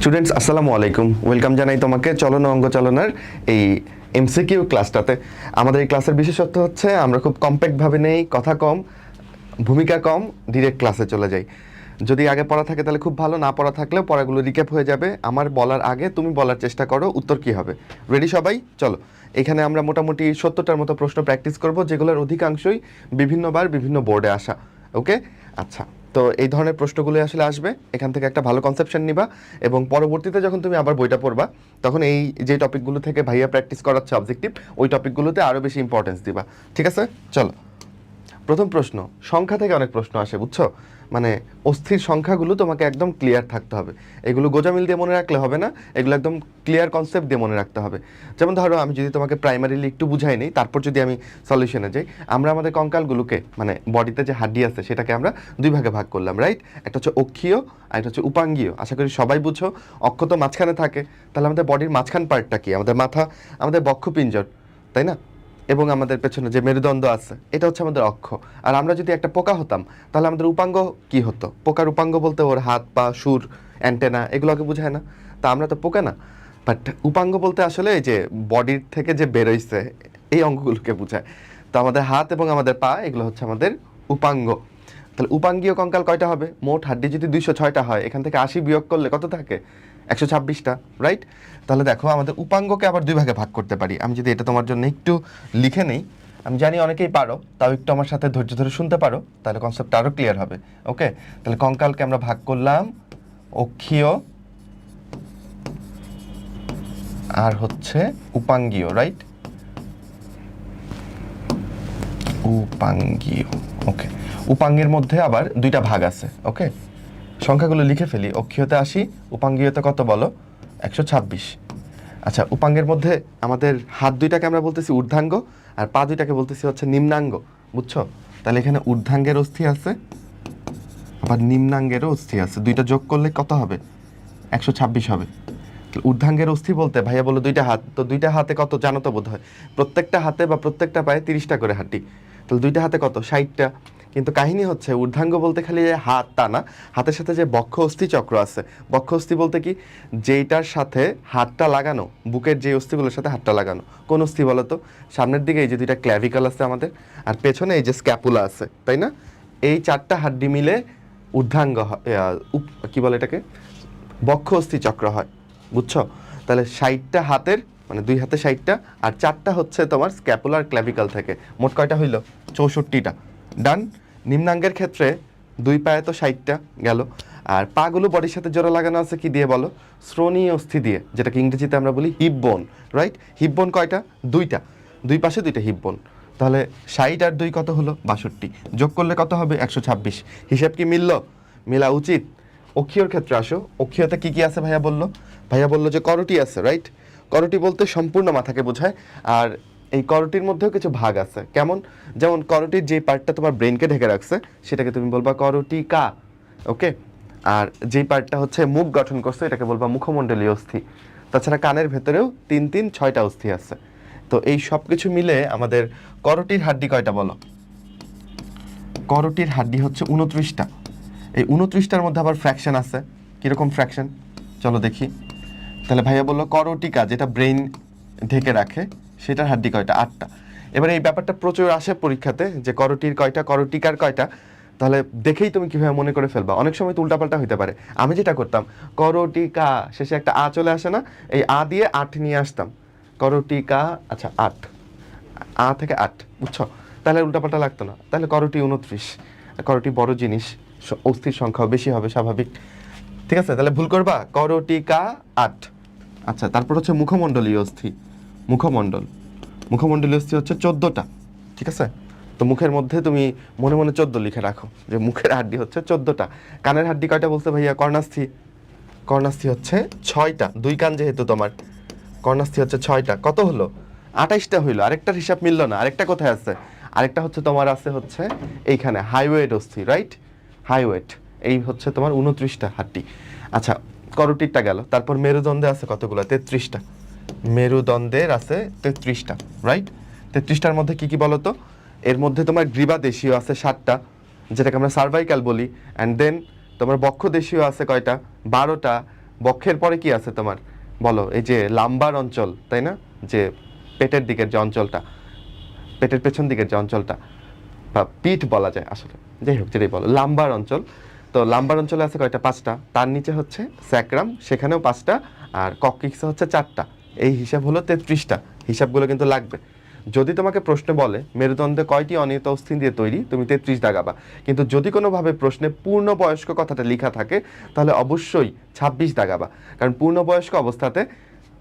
Students আসসালামু আলাইকুম, welcome জানাই তোমাকে চলন অঙ্ক চালনার এই এমসিকিউ ক্লাসটাতে। আমাদের এই ক্লাসের বিশেষত্ব হচ্ছে আমরা খুব কম্প্যাক্টভাবে নেই, কথা কম, ভূমিকা কম, ডিরেক্ট ক্লাসে চলে যাই। যদি আগে পড়া থাকে তাহলে খুব ভালো, না পড়া থাকলেও পড়াগুলো রিক্যাপ হয়ে যাবে। আমার বলার আগে তুমি বলার চেষ্টা করো উত্তর কী হবে। রেডি সবাই? চলো, এখানে আমরা মোটামুটি 70টার মতো প্রশ্ন প্র্যাকটিস করব, যেগুলোর অধিকাংশই বিভিন্নবার বিভিন্ন বোর্ডে আসা। ওকে, আচ্ছা। তো এই ধরনের প্রশ্নগুলো আসলে আসবে, এখান থেকে একটা ভালো কনসেপশন নিবা এবং পরবর্তীতে যখন তুমি আবার বইটা পড়বা তখন এই যে টপিকগুলো থেকে ভাইয়া প্র্যাকটিস করাচ্ছে অবজেক্টিভ, ওই টপিকগুলোতে আরও বেশি ইম্পর্টেন্স দিবা। ঠিক আছে, চলো। প্রথম প্রশ্ন, সংখ্যা থেকে অনেক প্রশ্ন আসে, বুঝছো? মানে অস্থির সংখ্যাগুলো তোমাকে একদম ক্লিয়ার থাকতে হবে। এগুলো গোজামিল দিয়ে মনে রাখলে হবে না, এগুলো একদম ক্লিয়ার কনসেপ্ট দিয়ে মনে রাখতে হবে। যেমন ধরো, আমি যদি তোমাকে প্রাইমারিলি একটু বুঝাই নিই, তারপর যদি আমি সলিউশনে যাই। আমরা আমাদের কঙ্কালগুলোকে, মানে বডিতে যে হাড্ডি আছে সেটাকে আমরা দুই ভাগে ভাগ করলাম, রাইট? একটা হচ্ছে অক্ষীয় আর একটা হচ্ছে উপাঙ্গীয়। আশা করি সবাই বুঝো। অক্ষ তো মাঝখানে থাকে, তাহলে আমাদের বডির মাঝখান পার্টটা কি? আমাদের মাথা, আমাদের বক্ষপিঞ্জর, তাই না? এবং আমাদের পেছনে যে মেরুদণ্ড আছে এটা হচ্ছে আমাদের অক্ষ। আর আমরা যদি একটা পোকা হতাম তাহলে আমাদের উপাঙ্গ কি হতো? পোকার উপাঙ্গ বলতে ওর হাত পা, সুর, অ্যান্টেনা, এগুলোকে বোঝায় না? তা আমরা তো পোকা না। বাট উপাঙ্গ বলতে আসলে এই যে বডির থেকে যে বেরোইছে এই অঙ্গগুলোকে বোঝায়। তো আমাদের হাত এবং আমাদের পা, এগুলো হচ্ছে আমাদের উপাঙ্গ। তাহলে উপাঙ্গীয় কঙ্কাল কয়টা হবে? মোট হাড্ডি যদি 206টা হয়, এখান থেকে 80 বিয়োগ করলে কত থাকে? 126টা, রাইট? তাহলে দেখো, আমাদের উপাঙ্গকে আবার দুই ভাগে ভাগ করতে পারি। আমি যদি এটা তোমার জন্য একটু লিখে নেই, আমি জানি অনেকেই পারো, তাও একটু আমার সাথে ধৈর্য ধরে শুনতে পারো, তাহলে কনসেপ্টটা আরও ক্লিয়ার হবে। ওকে, তাহলে কঙ্কালকে আমরা ভাগ করলাম অক্ষীয় আর হচ্ছে উপাঙ্গীয়, রাইট? উপাঙ্গীয়, ওকে। উপাঙ্গের মধ্যে আবার দুইটা ভাগ আছে। ওকে, সংখ্যাগুলো লিখে ফেলি। অক্ষীয়তে 80, উপাঙ্গীয়তে কত বলো? 126। আচ্ছা, উপাঙ্গের মধ্যে আমাদের হাত দুইটাকে আমরা বলতেছি ঊর্ধ্বাঙ্গ আর পা দুইটাকে বলতেছি হচ্ছে নিম্নাঙ্গ, বুঝছো? তাহলে এখানে ঊর্ধ্বাঙ্গের অস্থি আছে, আবার নিম্নাঙ্গেরও অস্থি আছে। দুইটা যোগ করলে কত হবে? 126 হবে। ঊর্ধ্বাঙ্গের অস্থি বলতে ভাইয়া বলো দুইটা হাত, তো দুইটা হাতে কত জানো তো বোধ হয়? প্রত্যেকটা হাতে বা প্রত্যেকটা পায়ে 30টা করে হাড্ডি। তাহলে দুইটা হাতে কত? 60টা। কিন্তু কাহিনী হচ্ছে, ঊর্ধ্বাঙ্গ বলতে খালি হাত তা না, হাতের সাথে যে বক্ষ অস্থি চক্র আছে। বক্ষ অস্থি বলতে কি? যেইটার সাথে হাতটা লাগানো, বুকের যে অস্থিগুলোর সাথে হাতটা লাগানো। কোন অস্থি বলো তো? সামনের দিকে এই যে দুইটা ক্ল্যাভিকল আছে আমাদের, আর পেছনে এই যে স্ক্যাপুলা আছে, তাই না? এই 4টা হাড্ডি মিলে ঊর্ধ্বাঙ্গ কি বলে এটাকে? বক্ষ অস্থি চক্র হয়, বুঝছো? তাহলে 60টা হাতের, মানে দুই হাতে 60টা, আর 4টা হচ্ছে তোমার স্ক্যাপুলার ক্ল্যাভিকল থেকে। মোট কয়টা হইল? 64টা। ডান। নিম্নাঙ্গের ক্ষেত্রে দুই পায়ে তো 60টা গেল। আর পাগুলো বডির সাথে জোড়া লাগানো আছে কি দিয়ে বলো? শ্রোণী অস্থি দিয়ে, যেটাকে ইংরেজিতে আমরা বলি হিপ বোন, রাইট? হিপ বোন কয়টা? দুইটা। দুই পাশে দুইটা হিপ বোন। তাহলে 60 আর 2 কত হলো? 62। যোগ করলে কত হবে? 126। হিসাব কি মিলল? মেলা উচিত। অক্ষীয়র ক্ষেত্রে আসো। অক্ষীয়তে কি কি আছে ভাইয়া বললো? ভাইয়া বললো যে করটি আছে, রাইট? করটি বলতে সম্পূর্ণ মাথাকে বোঝায়। আর এই করটির মধ্যেও কিছু ভাগ আছে। কেমন? যেমন করটির যে পার্টটা তোমার ব্রেনকে ঢেকে রাখছে সেটাকে তুমি বলবা করটিকা, ওকে? আর যেই পার্টটা হচ্ছে মুখ গঠন করছে এটাকে বলবা মুখমণ্ডলীয় অস্থি। তাছাড়া কানের ভেতরেও 6টা অস্থি আছে। তো এই সব কিছু মিলে আমাদের করটির হাড্ডি কয়টা বলো? করটির হাড্ডি হচ্ছে 29টা। এই 29টার মধ্যে আবার ফ্র্যাকশন আছে। কীরকম ফ্র্যাকশন? চলো দেখি। তাহলে ভাইয়া বললো করটিকা, যেটা ব্রেইন ঢেকে রাখে, সেটার হাড্ডি কয়টা? 8টা। এবার এই ব্যাপারটা প্রচুর আসে পরীক্ষাতে, যে করটির কয়টা, করটিকার কয়টা। তাহলে দেখেই তুমি কীভাবে মনে করে ফেলবা? অনেক সময় তো উল্টাপাল্টা হইতে পারে। আমি যেটা করতাম, করটিকা শেষে একটা আ চলে আসে না, এই আ দিয়ে 8 নিয়ে আসতাম। করটিকা, আচ্ছা 8, আ থেকে 8, বুঝছো? তাহলে উল্টাপাল্টা লাগতো না। তাহলে করটি 29। করটি বড় জিনিস, অস্থির সংখ্যাও বেশি হবে, স্বাভাবিক। ঠিক আছে, তাহলে ভুল করবা। করটিকা 8। আচ্ছা, তারপর হচ্ছে মুখমণ্ডলীয় অস্থি। মুখমণ্ডলীয় অস্থি হচ্ছে 14টা। ঠিক আছে, তো মুখের মধ্যে তুমি মনে মনে 14 লিখে রাখো, যে মুখের হাড্ডি হচ্ছে 14টা। কানের হাড্ডি কয়টা বলতে ভাইয়া? কর্ণাস্থি হচ্ছে 6টা। দুই কান যেহেতু তোমার, কর্ণাস্থি হচ্ছে 6টা। কত হলো? 28টা হইলো। আরেকটার হিসাব মিললো না। আরেকটা কোথায় আছে? আরেকটা হচ্ছে তোমার আছে হচ্ছে এইখানে হাইওয়েট অস্থি, রাইট? হাইওয়েট, এই হচ্ছে তোমার 29টা হাড্ডি। আচ্ছা, করটিরটা গেল। তারপর মেরুদণ্ডে আছে কতগুলো? 33টা। মেরুদণ্ডের আছে 33টা, রাইট? 33টার মধ্যে কি কি বলো তো? এর মধ্যে তোমার গ্রীবাদেশীয় আছে 7টা, যেটাকে আমরা সার্ভাইকাল বলি। অ্যান্ড দেন তোমার বক্ষদেশীয় আছে কয়টা? 12টা। বক্ষের পরে কি আছে তোমার বলো? এই যে লাম্বার অঞ্চল, তাই না? যে পেটের দিকের যে অঞ্চলটা, পেটের পেছন দিকের যে অঞ্চলটা, বা পিঠ বলা যায় আসলে, যাই হোক যেটাই বলো, লাম্বার অঞ্চল। তো লাম্বার অঞ্চলে আছে কয়টা? 5টা। তার নিচে হচ্ছে স্যাক্রাম, সেখানেও 5টা, আর কক্সিক্সে হচ্ছে 4টা। এই হিসাব হলো 33টা। হিসাবগুলো কিন্তু লাগবে। যদি তোমাকে প্রশ্নে বলে মেরুদণ্ডে কয়টি অনিয়ত অস্থি দিয়ে তৈরি, তুমি 33 দাগাবা। কিন্তু যদি কোনোভাবে প্রশ্নে পূর্ণবয়স্ক কথাটা লেখা থাকে, তাহলে অবশ্যই 26 দাগাবা। কারণ পূর্ণবয়স্ক অবস্থাতে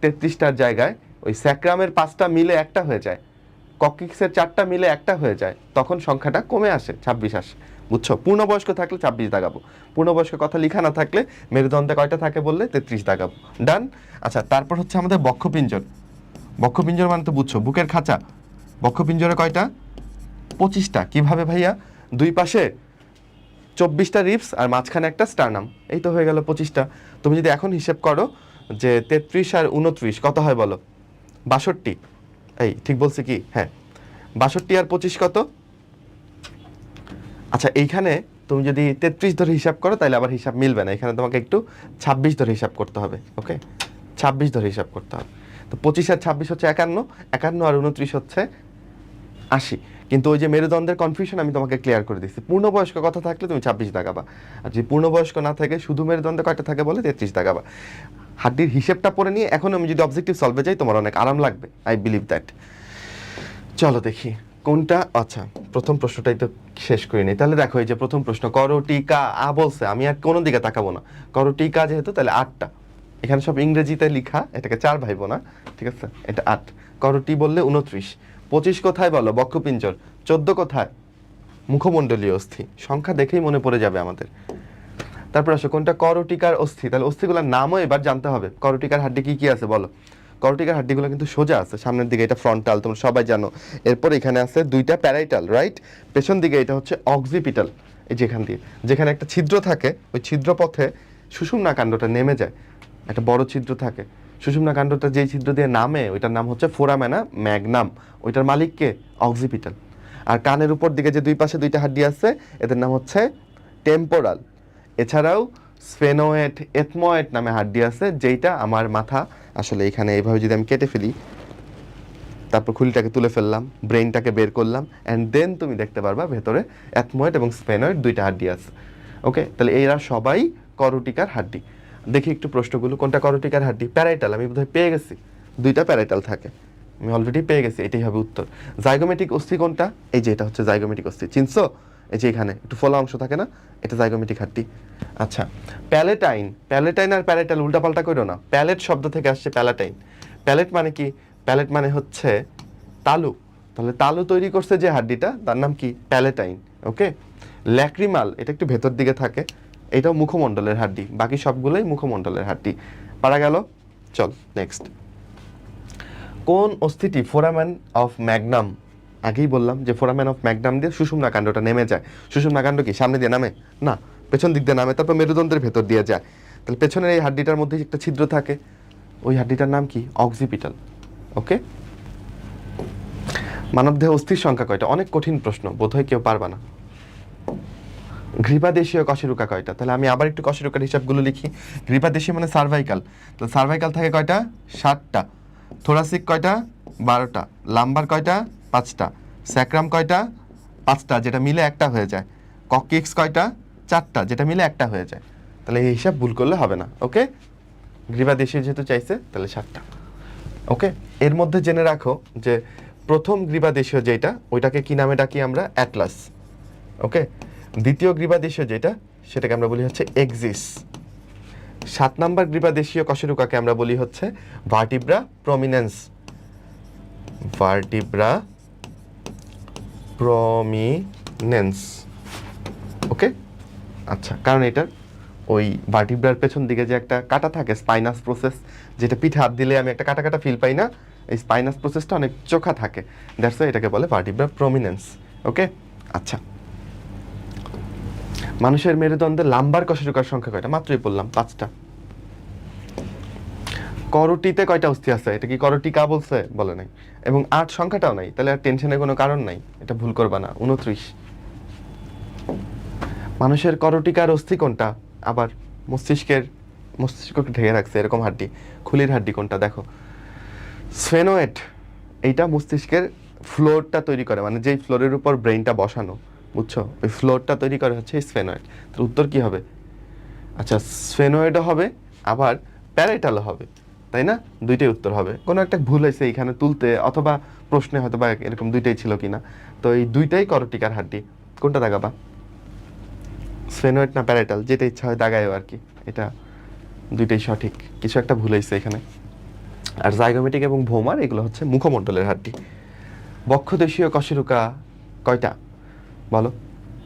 33টার জায়গায় ওই স্যাক্রামের 5টা মিলে একটা হয়ে যায়, ককিক্সের 4টা মিলে একটা হয়ে যায়, তখন সংখ্যাটা কমে আসে, 26 আসে। বুঝছো? পূর্ণবয়স্ক থাকলে 26 দাগাবো, পূর্ণবয়স্ক কথা লেখা না থাকলে মেরুদণ্ডে কয়টা থাকে বললে 33 দাগাবো। ডান। আচ্ছা, তারপর হচ্ছে আমাদের বক্ষপিঞ্জর। বক্ষপিঞ্জর মানে তো বুঝছো, বুকের খাঁচা। বক্ষপিঞ্জরে কয়টা? 25টা। কিভাবে ভাইয়া? দুই পাশে 24টা রিপস আর মাঝখানে একটা স্টারনাম, এই তো হয়ে গেল 25টা। তুমি যদি এখন হিসেব করো যে 33 আর 29 কত হয় বলো? 62। এই ঠিক বলছি কি? হ্যাঁ, 62 আর 25 কত? আচ্ছা, এইখানে তুমি যদি 33 ধরে হিসাব করো তাহলে আবার হিসাব মিলবে না, এখানে তোমাকে একটু 26 ধরে হিসাব করতে হবে। ওকে, 26 ধরে হিসাব করতে হবে। তো 25 আর 26 হচ্ছে 51, 51 আর 29 হচ্ছে 80। কিন্তু ওই যে মেরুদণ্ডের কনফিউশন আমি তোমাকে ক্লিয়ার করে দিচ্ছি, পূর্ণবয়স্ক কথা থাকলে তুমি 26 দাগাবা, আর যদি পূর্ণবয়স্ক না থাকে শুধু মেরুদণ্ডে কয়টা থাকে বলে 33 দাগাবা। হাড্ডির হিসেবটা পড়ে নিয়ে এখন আমি যদি অবজেক্টিভ সলভে যাই তোমার অনেক আরাম লাগবে, আই বিলিভ দ্যাট। চলো দেখি কোনটা। আচ্ছা, প্রথম প্রশ্নটাই তো শেষ করিনি। তাহলে দেখো, এই যে প্রথম প্রশ্ন, করটিকা আ বলছে, আমি আর কোনো দিকে তাকাবো না। করটিকা যেহেতু, তাহলে 8টা। এখানে সব ইংরেজিতে লেখা, এটাকে 4 ভাইবো না, ঠিক আছে? এটা 8। করটি বললে 29। 25 কোথায় বলো? বক্ষপিঞ্জর। 14 কোথায়? মুখমণ্ডলীয় অস্থি। সংখ্যা দেখেই মনে পড়ে যাবে আমাদের। তারপর আসো কোনটা করটিকার অস্থি। তাহলে অস্থিগুলোর নামও এবার জানতে হবে। করটিকার হাড্ডি কি কি আছে বলো? করটিকার হাড্ডিগুলো কিন্তু সোজা আছে, সামনের দিকে এটা ফ্রন্টাল, তোমরা সবাই জানো। এরপর এখানে আছে 2টা প্যারাইটাল, রাইট? পেছন দিকে এটা হচ্ছে অক্সিপিটাল। এই যেখান দিয়ে, যেখানে একটা ছিদ্র থাকে, ওই ছিদ্র পথে সুষুম্না কাণ্ডটা নেমে যায়, একটা বড় ছিদ্র থাকে। সুষুম্না কাণ্ডটা যেই ছিদ্র দিয়ে নামে ওইটার নাম হচ্ছে ফোরামেনা ম্যাগনাম, ওইটার মালিককে অক্সিপিটাল। আর কানের উপর দিকে যে দুই পাশে 2টা হাড্ডি আছে, এদের নাম হচ্ছে টেম্পোরাল। এছাড়াও স্ফেনোয়েট, এথময়েট নামে হাড্ডি আছে, যেইটা আমার মাথা আসলে এখানে এইভাবে যদি আমি কেটে ফেলি, তারপর খুলিটাকে তুলে ফেললাম, ব্রেইনটাকে বের করলাম, অ্যান্ড দেন তুমি দেখতে পারবা ভেতরে এথময়েট এবং স্ফেনোয়েট 2টা হাড্ডি আছে। ওকে, তাহলে এরা সবাই করটিকার হাড্ডি। দেখি একটু প্রশ্নগুলো, কোনটা করটিকার হাড্ডি? প্যারাইটাল, আমি বোধহয় পেয়ে গেছি, 2টা প্যারাইটাল থাকে, আমি অলরেডি পেয়ে গেছি, এটাই হবে উত্তর। জাইগোমেটিক অস্থি কোনটা? এই যে এটা হচ্ছে জাইগোমেটিক অস্থি, চিনছো? এই যে এখানে একটু ফোলা অংশ থাকে না, এটা জাইগোমেটিক হাড্ডি। আচ্ছা, প্যালেটাইন। প্যালেটাইন আর প্যারাইটাল উল্টাপাল্টা করো না, প্যালেট শব্দ থেকে আসছে প্যালাটাইন। প্যালেট মানে কি? প্যালেট মানে হচ্ছে তালু। তাহলে তালু তৈরি করছে যে হাড্ডিটা, তার নাম কি? প্যালেটাইন। ওকে। ল্যাক্রিমাল, এটা একটু ভেতর দিকে থাকে, এটাও মুখমণ্ডলের হাড্ডি, বাকি সবগুলোই মুখমণ্ডলের হাড্ডি। পারা গেল? চল নেক্সট। কোন অস্থিটি ফোরামেন অফ ম্যাগনাম? আগেই বললাম যে ফোরামেন অফ ম্যাগনাম দিয়ে সুষুম্না কাণ্ডটা নেমে যায়। সুষুম্না কাণ্ড কি সামনে দিয়ে নামে? না, পেছন দিক দিয়ে নামে, তারপর মেরুদণ্ডের ভেতর দিয়ে যায়। তাহলে পেছনের এই হাড্ডিটার মধ্যে একটা ছিদ্র থাকে, ওই হাড্ডিটার নাম কি? অক্সিপিটাল। ওকে। মানবদেহে অস্থির সংখ্যা কয়টা? অনেক কঠিন প্রশ্ন, বোধহয় কেউ পারবা না। গ্রীবাদেশীয় কশেরুকা কয়টা? তাহলে আমি আবার একটু কশেরুকার হিসাবগুলো লিখি। গ্রীবাদেশীয় মানে সার্ভাইকাল, তো সার্ভাইকাল থাকে কয়টা? 7টা। থোরাসিক কয়টা? 12টা। লাম্বার কয়টা? 5টা। স্যাক্রাম কয়টা? 5টা, যেটা মিলে একটা হয়ে যায়। ককিক্স কয়টা? 4টা, যেটা মিলে একটা হয়ে যায়। তাহলে এই হিসাব ভুল করলে হবে না। ওকে, গ্রীবাদেশীয় যেহেতু চাইছে তাহলে 7টা। ওকে, এর মধ্যে জেনে রাখো যে প্রথম গ্রীবাদেশীয় যেটা, ওইটাকে কি নামে ডাকি আমরা? অ্যাটলাস। ওকে। দ্বিতীয় গ্রীবাদেশীয় যেটা, সেটাকে আমরা বলি হচ্ছে এক্সিস। 7 নাম্বার গ্রীবাদেশীয় কশেরুকাকে আমরা বলি হচ্ছে vertebra prominens. Vertebra prominens. Okay. আচ্ছা, কারণ এটার ওই ভার্টিব্রার পেছন দিকে যে একটা কাটা থাকে, স্পাইনাস প্রসেস, যেটা পিঠে হাত দিলে আমি একটা কাটা কাটা ফিল পাই না, এই স্পাইনাস প্রসেসটা অনেক চোখা থাকে, দ্যাটস ওয়াই এটাকে বলে ভার্টিব্রা প্রমিনেন্স। ওকে। আচ্ছা, মানুষের মেরুদণ্ডে লাম্বার কশেরুকার সংখ্যা কয়টা? মাত্রই বললাম 5টা। করটিতে কয়টা অস্থি আছে? এটা কি করটিকা বলছে? বলে নাই। এবং 8 সংখ্যাটাও নাই, তাহলে আর টেনশনের কোনো কারণ নাই, এটা ভুল করবা না। 29। মানুষের করটিকার অস্থি কোনটা? আবার মস্তিষ্কের মস্তিষ্ককে ঢেকে রাখছে এরকম হাড্ডি। খুলির হাড্ডি কোনটা দেখো, স্ফেনোয়েড। এইটা মস্তিষ্কের ফ্লোরটা তৈরি করে, মানে যেই ফ্লোরের উপর ব্রেইনটা বসানো, বুঝছো, ওই ফ্লোরটা তৈরি করে হচ্ছে স্ফেনোয়েড। তাহলে উত্তর কি হবে? আচ্ছা, স্ফেনোয়েডও হবে আবার প্যারাইটালও হবে, তাই না? দুইটাই উত্তর হবে। কোনো একটা ভুল হয়েছে এখানে তুলতে, অথবা প্রশ্নে হয়তো বা এরকম দুইটাই ছিল কিনা। তো এই দুইটাই করটিকার হাড্ডি। কোনটা দাগাবা, স্ফেনোয়েড না প্যারাইটাল? যেটা ইচ্ছা হয় দাগায়ও আর কি। এটা দুইটাই সঠিক, কিছু একটা ভুল হয়েছে এখানে। আর জাইগোমেটিক এবং ভোমার এগুলো হচ্ছে মুখমণ্ডলের হাড্ডি। বক্ষদেশীয় কশেরুকা কয়টা বলো?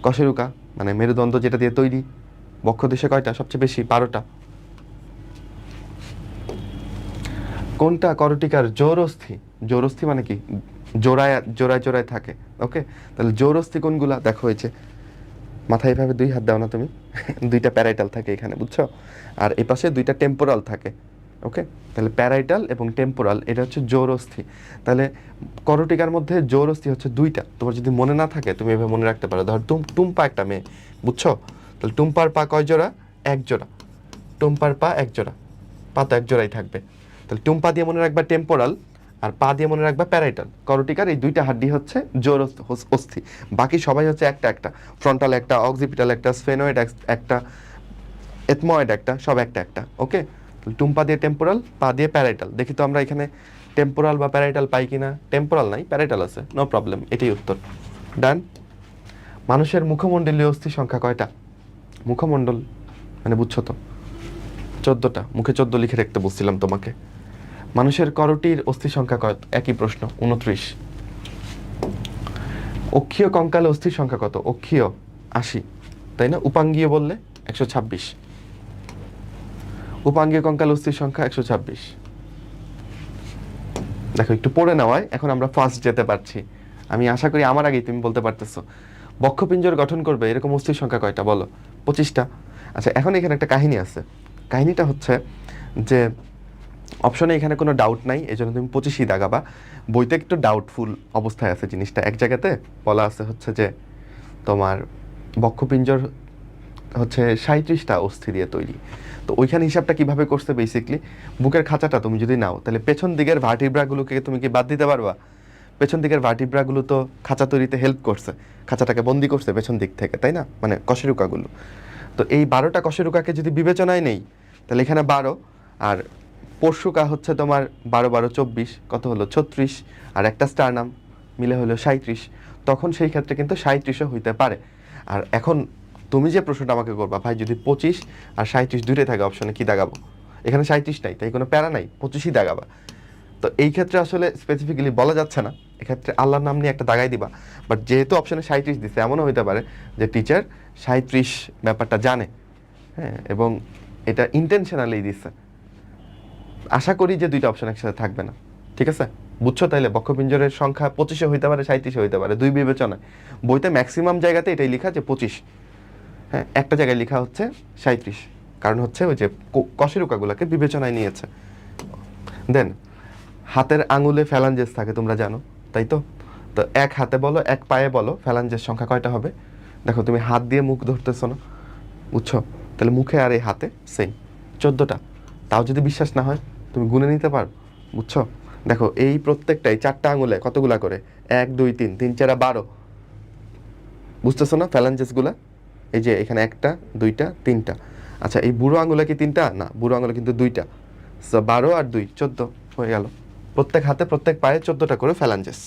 কশেরুকা মানে মেরুদণ্ড যেটা দিয়ে তৈরি, বক্ষদেশে কয়টা? সবচেয়ে বেশি, 12টা। কোনটা করটিকার জৌরস্থি? জৌরস্থি মানে কি? জোড়ায় জোড়ায় জোড়ায় থাকে। ওকে, তাহলে জৌরস্থি কোনগুলা দেখো, হয়েছে মাথায় এভাবে দুই হাত দাও না তুমি দুইটা প্যারাইটাল থাকে এখানে, বুঝছো, আর এই পাশে দুইটা টেম্পোরাল থাকে। ওকে, তাহলে প্যারাইটাল এবং টেম্পোরাল এটা হচ্ছে জৌরস্থি। তাহলে করটিকার মধ্যে জৌরস্থি হচ্ছে দুইটা। তোমার যদি মনে না থাকে তুমি এভাবে মনে রাখতে পারো। ধর টুম্পা একটা মেয়ে, বুঝছো, তাহলে টুম্পার পা কয় জোড়া? এক জোড়া। টুম্পার পা এক জোড়া, পা তো এক জোড়াই থাকবে। তাহলে টুম্পা দিয়ে মনে রাখবা টেম্পোরাল, আর পা দিয়ে মনে রাখবা প্যারাইটাল। করটিকার এই দুইটা হাড্ডি হচ্ছে জোর অস্থি, বাকি সবাই হচ্ছে একটা একটা। ফ্রন্টাল একটা, অক্সিপিটাল একটা, স্ফেনোয়েড একটা, এথময়েড একটা, সব একটা একটা। ওকে, টুম্পা দিয়ে টেম্পোরাল, পা দিয়ে প্যারাইটাল। দেখি তো আমরা এখানে টেম্পোরাল বা প্যারাইটাল পাই কিনা। টেম্পোরাল নাই, প্যারাইটাল আছে, নো প্রবলেম, এটাই উত্তর। ডান। মানুষের মুখমণ্ডলীয় অস্থির সংখ্যা কয়টা? মুখমণ্ডল মানে বুঝছো তো, 14টা। মুখে 14 লিখে রাখতে বলছিলাম তোমাকে। মানুষের করটির অস্থির সংখ্যা কত? একই প্রশ্ন, 29। অক্ষীয় কঙ্কালে অস্থির সংখ্যা কত? অক্ষীয় 80, তাই না? উপাঙ্গীয় বললে 126। উপাঙ্গীয় কঙ্কাল অস্থির সংখ্যা 126। দেখো একটু পড়ে নেওয়ায় এখন আমরা ফার্স্ট যেতে পারছি। আমি আশা করি আমার আগেই তুমি বলতে পারতেছো। বক্ষপিঞ্জর গঠন করবে এরকম অস্থির সংখ্যা কয়টা বলো? 25টা। আচ্ছা, এখন এখানে একটা কাহিনী আছে। কাহিনীটা হচ্ছে যে অপশনে এখানে কোনো ডাউট নাই, এই জন্য তুমি 25ই দাগাবা। বইতে একটু ডাউটফুল অবস্থায় আছে জিনিসটা। এক জায়গাতে বলা আছে হচ্ছে যে তোমার বক্ষপিঞ্জর হচ্ছে 37টা অস্থি দিয়ে তৈরি। তো ওইখানে হিসাবটা কিভাবে করছে, বেসিকলি বুকের খাঁচাটা তুমি যদি নাও, তাহলে পেছন দিকের ভার্টিব্রাগুলোকে তুমি কি বাদ দিতে পারবা? পেছন দিকের ভার্টিব্রাগুলো তো খাঁচা তৈরিতে হেল্প করছে, খাঁচাটাকে বন্দি করছে পেছন দিক থেকে, তাই না? মানে কশেরুকাগুলো। তো এই 12টা কশেরুকাকে যদি বিবেচনায় নেই, তাহলে এখানে 12, আর পরশুকা হচ্ছে তোমার 12 12 24, কত হলো? 36, আর একটা স্টারনাম মিলে হলো 37। তখন সেই ক্ষেত্রে কিন্তু 37ও হইতে পারে। আর এখন তুমি যে প্রশ্নটা আমাকে করবা, ভাই যদি 25 আর 37 দুইটাই থাকে অপশনে, কি দাগাবো? এখানে 37 নাই, তাই কোনো প্যারা নাই, 25ই দাগাবা। তো এই ক্ষেত্রে আসলে স্পেসিফিক্যালি বলা যাচ্ছে না, এক্ষেত্রে আল্লাহর নাম নিয়ে একটা দাগাই দিবা। বাট যেহেতু অপশনে 37 দিচ্ছে, এমনও হইতে পারে যে টিচার 37 ব্যাপারটা জানে, হ্যাঁ, এবং এটা ইন্টেনশনালি দিচ্ছে। আশা করি যে দুইটা অপশন একসাথে থাকবে না। ঠিক আছে, বুঝছো? তাইলে বক্ষপিঞ্জরের সংখ্যা 25 হইতে পারে, 37 হইতে পারে, দুই বিবেচনায়। বইতে ম্যাক্সিমাম জায়গাতে এটাই লেখা যে 25, হ্যাঁ, একটা জায়গায় লেখা হচ্ছে 37, কারণ হচ্ছে ওই যে কশেরুকাগুলোকে বিবেচনায় নিয়েছে। দেন হাতের আঙুলে ফ্যালাঞ্জেস থাকে, তোমরা জানো, তাই তো? তো এক হাতে বলো, এক পায়ে বলো, ফ্যালাঞ্জেস সংখ্যা কয়টা হবে? দেখো তুমি হাত দিয়ে মুখ ধরতেছো না, বুঝছো, তাহলে মুখে আর এই হাতে সেম 14টা। তাও যদি বিশ্বাস না হয় তুমি গুনে নিতে পারো, বুঝছো। দেখো এই প্রত্যেকটাই 4টা আঙুলে কতগুলা করে? 1 2 3 3 4 12, বুঝতেছো না ফ্যালাঞ্জেসগুলা? এই যে এখানে 1টা 2টা 3টা। আচ্ছা, এই বুড়ো আঙুলে কি 3টা? না, বুড়ো আঙুলে কিন্তু 2টা। 12 আর 2 14 হয়ে গেল। প্রত্যেক হাতে প্রত্যেক পায়ে 14টা করে ফ্যালাঞ্জেস।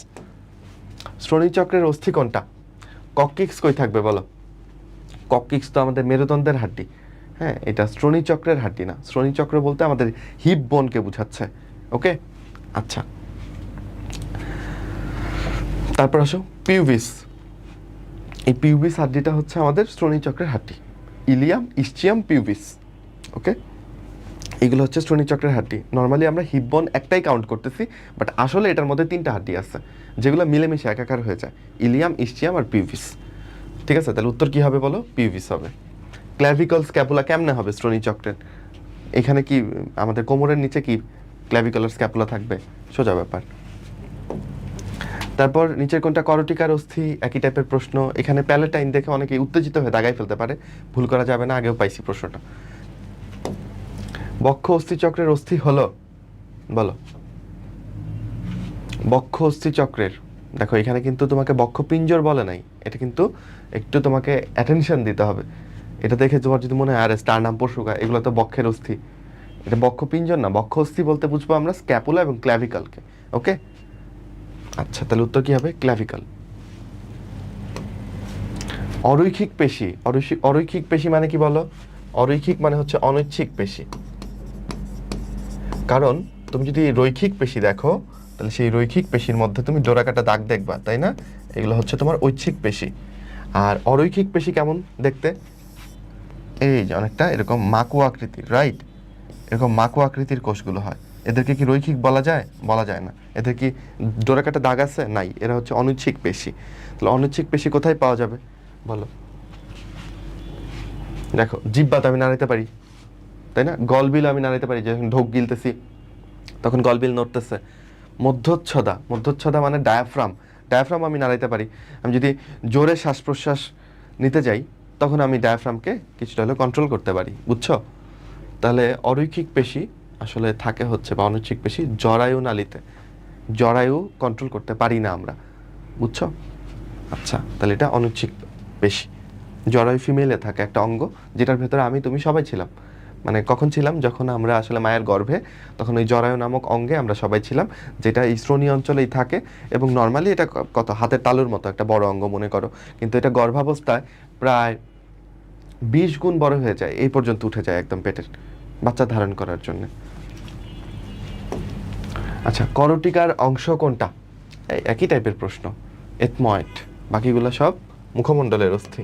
শ্রোণীচক্রের অস্থি কোনটা? কক্কিক্স কই থাকবে বলো? কক্কিক্স তো আমাদের মেরুদণ্ডের হাড্ডি, হ্যাঁ, এটা শ্রোণীচক্রের হাড্ডি না। শ্রোণীচক্র বলতে আমাদের হিপ বোনকে বোঝাচ্ছে। ওকে, আচ্ছা, তারপর আসো পিউভিস। এই পিউভিস হাড্ডিটা হচ্ছে আমাদের শ্রোণীচক্রের হাড্ডি, ইলিয়াম, ইসচিয়াম, পিউভিস। ওকে, এগুলো হচ্ছে শ্রোণীচক্রের হাড্ডি। নর্মালি আমরা হিপ বোন একটাই কাউন্ট করতেছি, বাট আসলে এটার মধ্যে 3টা হাড্ডি আছে যেগুলো মিলেমিশে একাকার হয়ে যায়, ইলিয়াম, ইসচিয়াম আর পিউভিস। ঠিক আছে, তাহলে উত্তর কি হবে বলো? পিউভিস হবে। ক্ল্যাভিকল স্ক্যাপুলা কেমনে হবে শ্রোণীচক্রের? এখানে কি আমাদের কোমরের নিচে কি ক্ল্যাভিকলার স্ক্যাপুলা থাকবে? সোজা ব্যাপার। তারপর নিচের কোনটা করটিকার অস্থি? একই টাইপের প্রশ্ন। এখানে প্যালেটাইন দেখে অনেকে উত্তেজিত হয়ে দাগাই ফেলতে পারে, ভুল করা যাবে না, আগেও পাইছি প্রশ্নটা। বক্ষ অস্থিচক্রের অস্থি হলো, বলো। বক্ষ অস্থিচক্রের, দেখো এখানে কিন্তু তোমাকে বক্ষ পিঞ্জর বলে নাই, এটা কিন্তু একটু তোমাকে অ্যাটেনশন দিতে হবে। এটা দেখে তোমার যদি মনে হয় আরে স্টারনাম পরশুকা এগুলো তো বক্ষের অস্থি, এটা বক্ষ পিঞ্জর না, বক্ষ অস্থি বলতে বুঝবো আমরা স্ক্যাপুলা এবং ক্ল্যাভিকালকে। ওকে, আচ্ছা তাহলে উত্তর কি হবে? ক্ল্যাভিকাল। অরৈখিক পেশি, অরৈখিক পেশি মানে কি বলো? অরৈখিক মানে হচ্ছে অনৈচ্ছিক পেশি। কারণ তুমি যদি রৈখিক পেশি দেখো তাহলে সেই রৈখিক পেশির মধ্যে তুমি ডোরাকাটা দাগ দেখবা, তাই না? এগুলো হচ্ছে তোমার ঐচ্ছিক পেশি। আর অরৈখিক পেশি কেমন দেখতে? এই যে অনেকটা এরকম মাকু আকৃতির, রাইট? এরকম মাকু আকৃতির কোষগুলো হয়। এদেরকে কি রৈখিক বলা যায়? বলা যায় না। এদের কি ডোরাকাটা দাগ আছে? নাই, এরা হচ্ছে অনৈচ্ছিক পেশি। তাহলে অনৈচ্ছিক পেশি কোথায় পাওয়া যাবে বলো? দেখো জিহ্বা তো আমি নাড়াইতে পারি, তাই না? গলবিল আমি নাড়াইতে পারি, যখন ঢোক গিলতেছি তখন গলবিল নড়তেছে। মধ্যচ্ছদা, মধ্যচ্ছদা মানে ডায়াফ্রাম, ডায়াফ্রাম আমি নাড়াইতে পারি। আমি যদি জোরে শ্বাস প্রশ্বাস নিতে যাই তখন আমি ডায়াফ্রামকে কিছুটা হলেও কন্ট্রোল করতে পারি, বুঝছো? তাহলে অরৈখিক পেশি আসলে থাকে হচ্ছে, বা অনৈচ্ছিক পেশি জরায়ু নালীতে, জরায়ু কন্ট্রোল করতে পারি না আমরা, বুঝছো? আচ্ছা তাহলে এটা অনৈচ্ছিক পেশি। জরায়ু ফিমেলে থাকে একটা অঙ্গ, যেটার ভেতরে আমি তুমি সবাই ছিলাম। মানে কখন ছিলাম? যখন আমরা আসলে মায়ের গর্ভে, তখন ওই জরায়ু নামক অঙ্গে আমরা সবাই ছিলাম, যেটা শ্রোণী অঞ্চলেই থাকে। এবং নর্মালি এটা কত হাতের তালুর মতো একটা বড় অঙ্গ মনে করো, কিন্তু এটা গর্ভাবস্থায় প্রায় 20 গুণ বড় হয়ে যায়, এই পর্যন্ত উঠে যায় একদম পেটের, বাচ্চা ধারণ করার জন্য। আচ্ছা করটিকার অংশ কোনটা? এই একই টাইপের প্রশ্ন, এথময়েড, বাকিগুলো সব মুখমণ্ডলের অস্থি।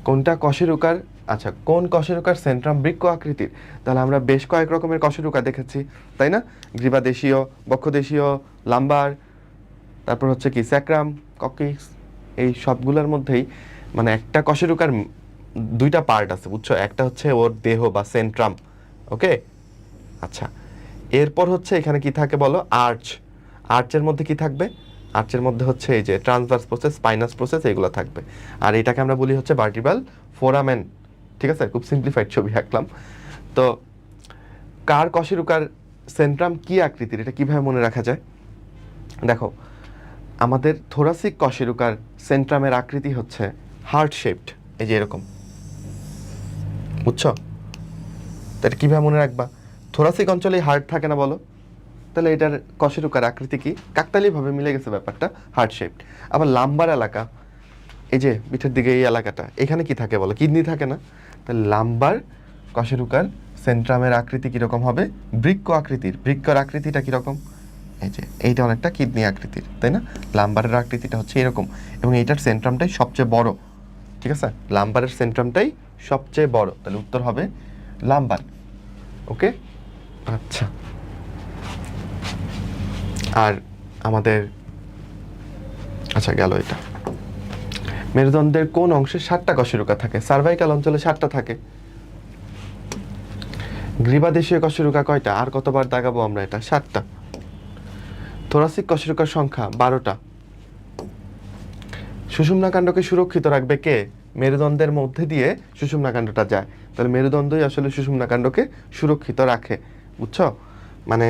কোনটা কশেরুকার? আচ্ছা কোন কশেরুকার সেন্ট্রাম বৃক্ক আকৃতির? তাহলে আমরা বেশ কয়েক রকমের কশেরুকা দেখেছি, তাই না? গ্রীবাদেশীয়, বক্ষদেশীয়, লাম্বার, তারপর হচ্ছে কি স্যাক্রাম, ককিক্স, এই সবগুলোর মধ্যেই মানে একটা কশেরুকার দুইটা পার্ট আছে, বুঝছো? একটা হচ্ছে ওর দেহ বা সেন্ট্রাম, ওকে? আচ্ছা এরপর হচ্ছে এখানে কি থাকে বলো? আর্চ। আর্চের মধ্যে কি থাকবে? আর্চের মধ্যে হচ্ছে এই যে ট্রান্সভার্স প্রসেস, স্পাইনাস প্রসেস, এগুলো থাকবে। আর এটাকে আমরা বলি হচ্ছে ভার্টিব্রাল ফোরামেন। ঠিক আছে, খুব সিম্পলিফাইড ছবি আঁকলাম। তো কার কশেরুকার সেন্ট্রাম কি আকৃতির, এটা কিভাবে মনে রাখা যায়? দেখো আমাদের থোরাসিক কশেরুকার সেন্ট্রামের আকৃতি হচ্ছে হার্ট শেপড, এই যে এরকম, বুঝছো? তো এটা কিভাবে মনে রাখবা? থোরাসিক অঞ্চলে হার্ট থাকে না বলো, তাহলে এটার কশেরুকার আকৃতি কি? কাকতালীয়ভাবে মিলে গেছে ব্যাপারটা, হার্ট শেপড। আবার লাম্বার এলাকা, এই যে পিঠের দিকে এই এলাকাটা, এখানে কি থাকে বলো? কিডনি থাকে না? তাহলে লাম্বার কশেরুকার সেন্ট্রামের আকৃতি কীরকম হবে? বৃক্ক আকৃতির। বৃক্কর আকৃতিটা কীরকম? এই যে এইটা অনেকটা কিডনি আকৃতির, তাই না? লাম্বারের আকৃতিটা হচ্ছে এরকম, এবং এইটার সেন্ট্রামটাই সবচেয়ে বড়। ঠিক আছে, লাম্বারের সেন্ট্রামটাই সবচেয়ে বড়, তাহলে উত্তর হবে লাম্বার। ওকে, আচ্ছা। আর আমাদের, আচ্ছা গেল এটা। মেরুদণ্ডের কোন অংশে 7টা কশেরুকা থাকে? সার্ভাইকাল অঞ্চলে 7টা থাকে। গ্রীবাদেশীয় কশেরুকা কয়টা? আর কতবার দাগাবো আমরা এটা? 7টা। থোরাসিক কশেরুকার সংখ্যা 12টা। সুষুম্নাকাণ্ডকে সুরক্ষিত রাখবে কে? মেরুদণ্ডের মধ্যে দিয়ে সুষুম্নাকাণ্ডটা যায়, তাহলে মেরুদণ্ডই আসলে সুষুম্নাকাণ্ডকে সুরক্ষিত রাখে, বুঝছো? মানে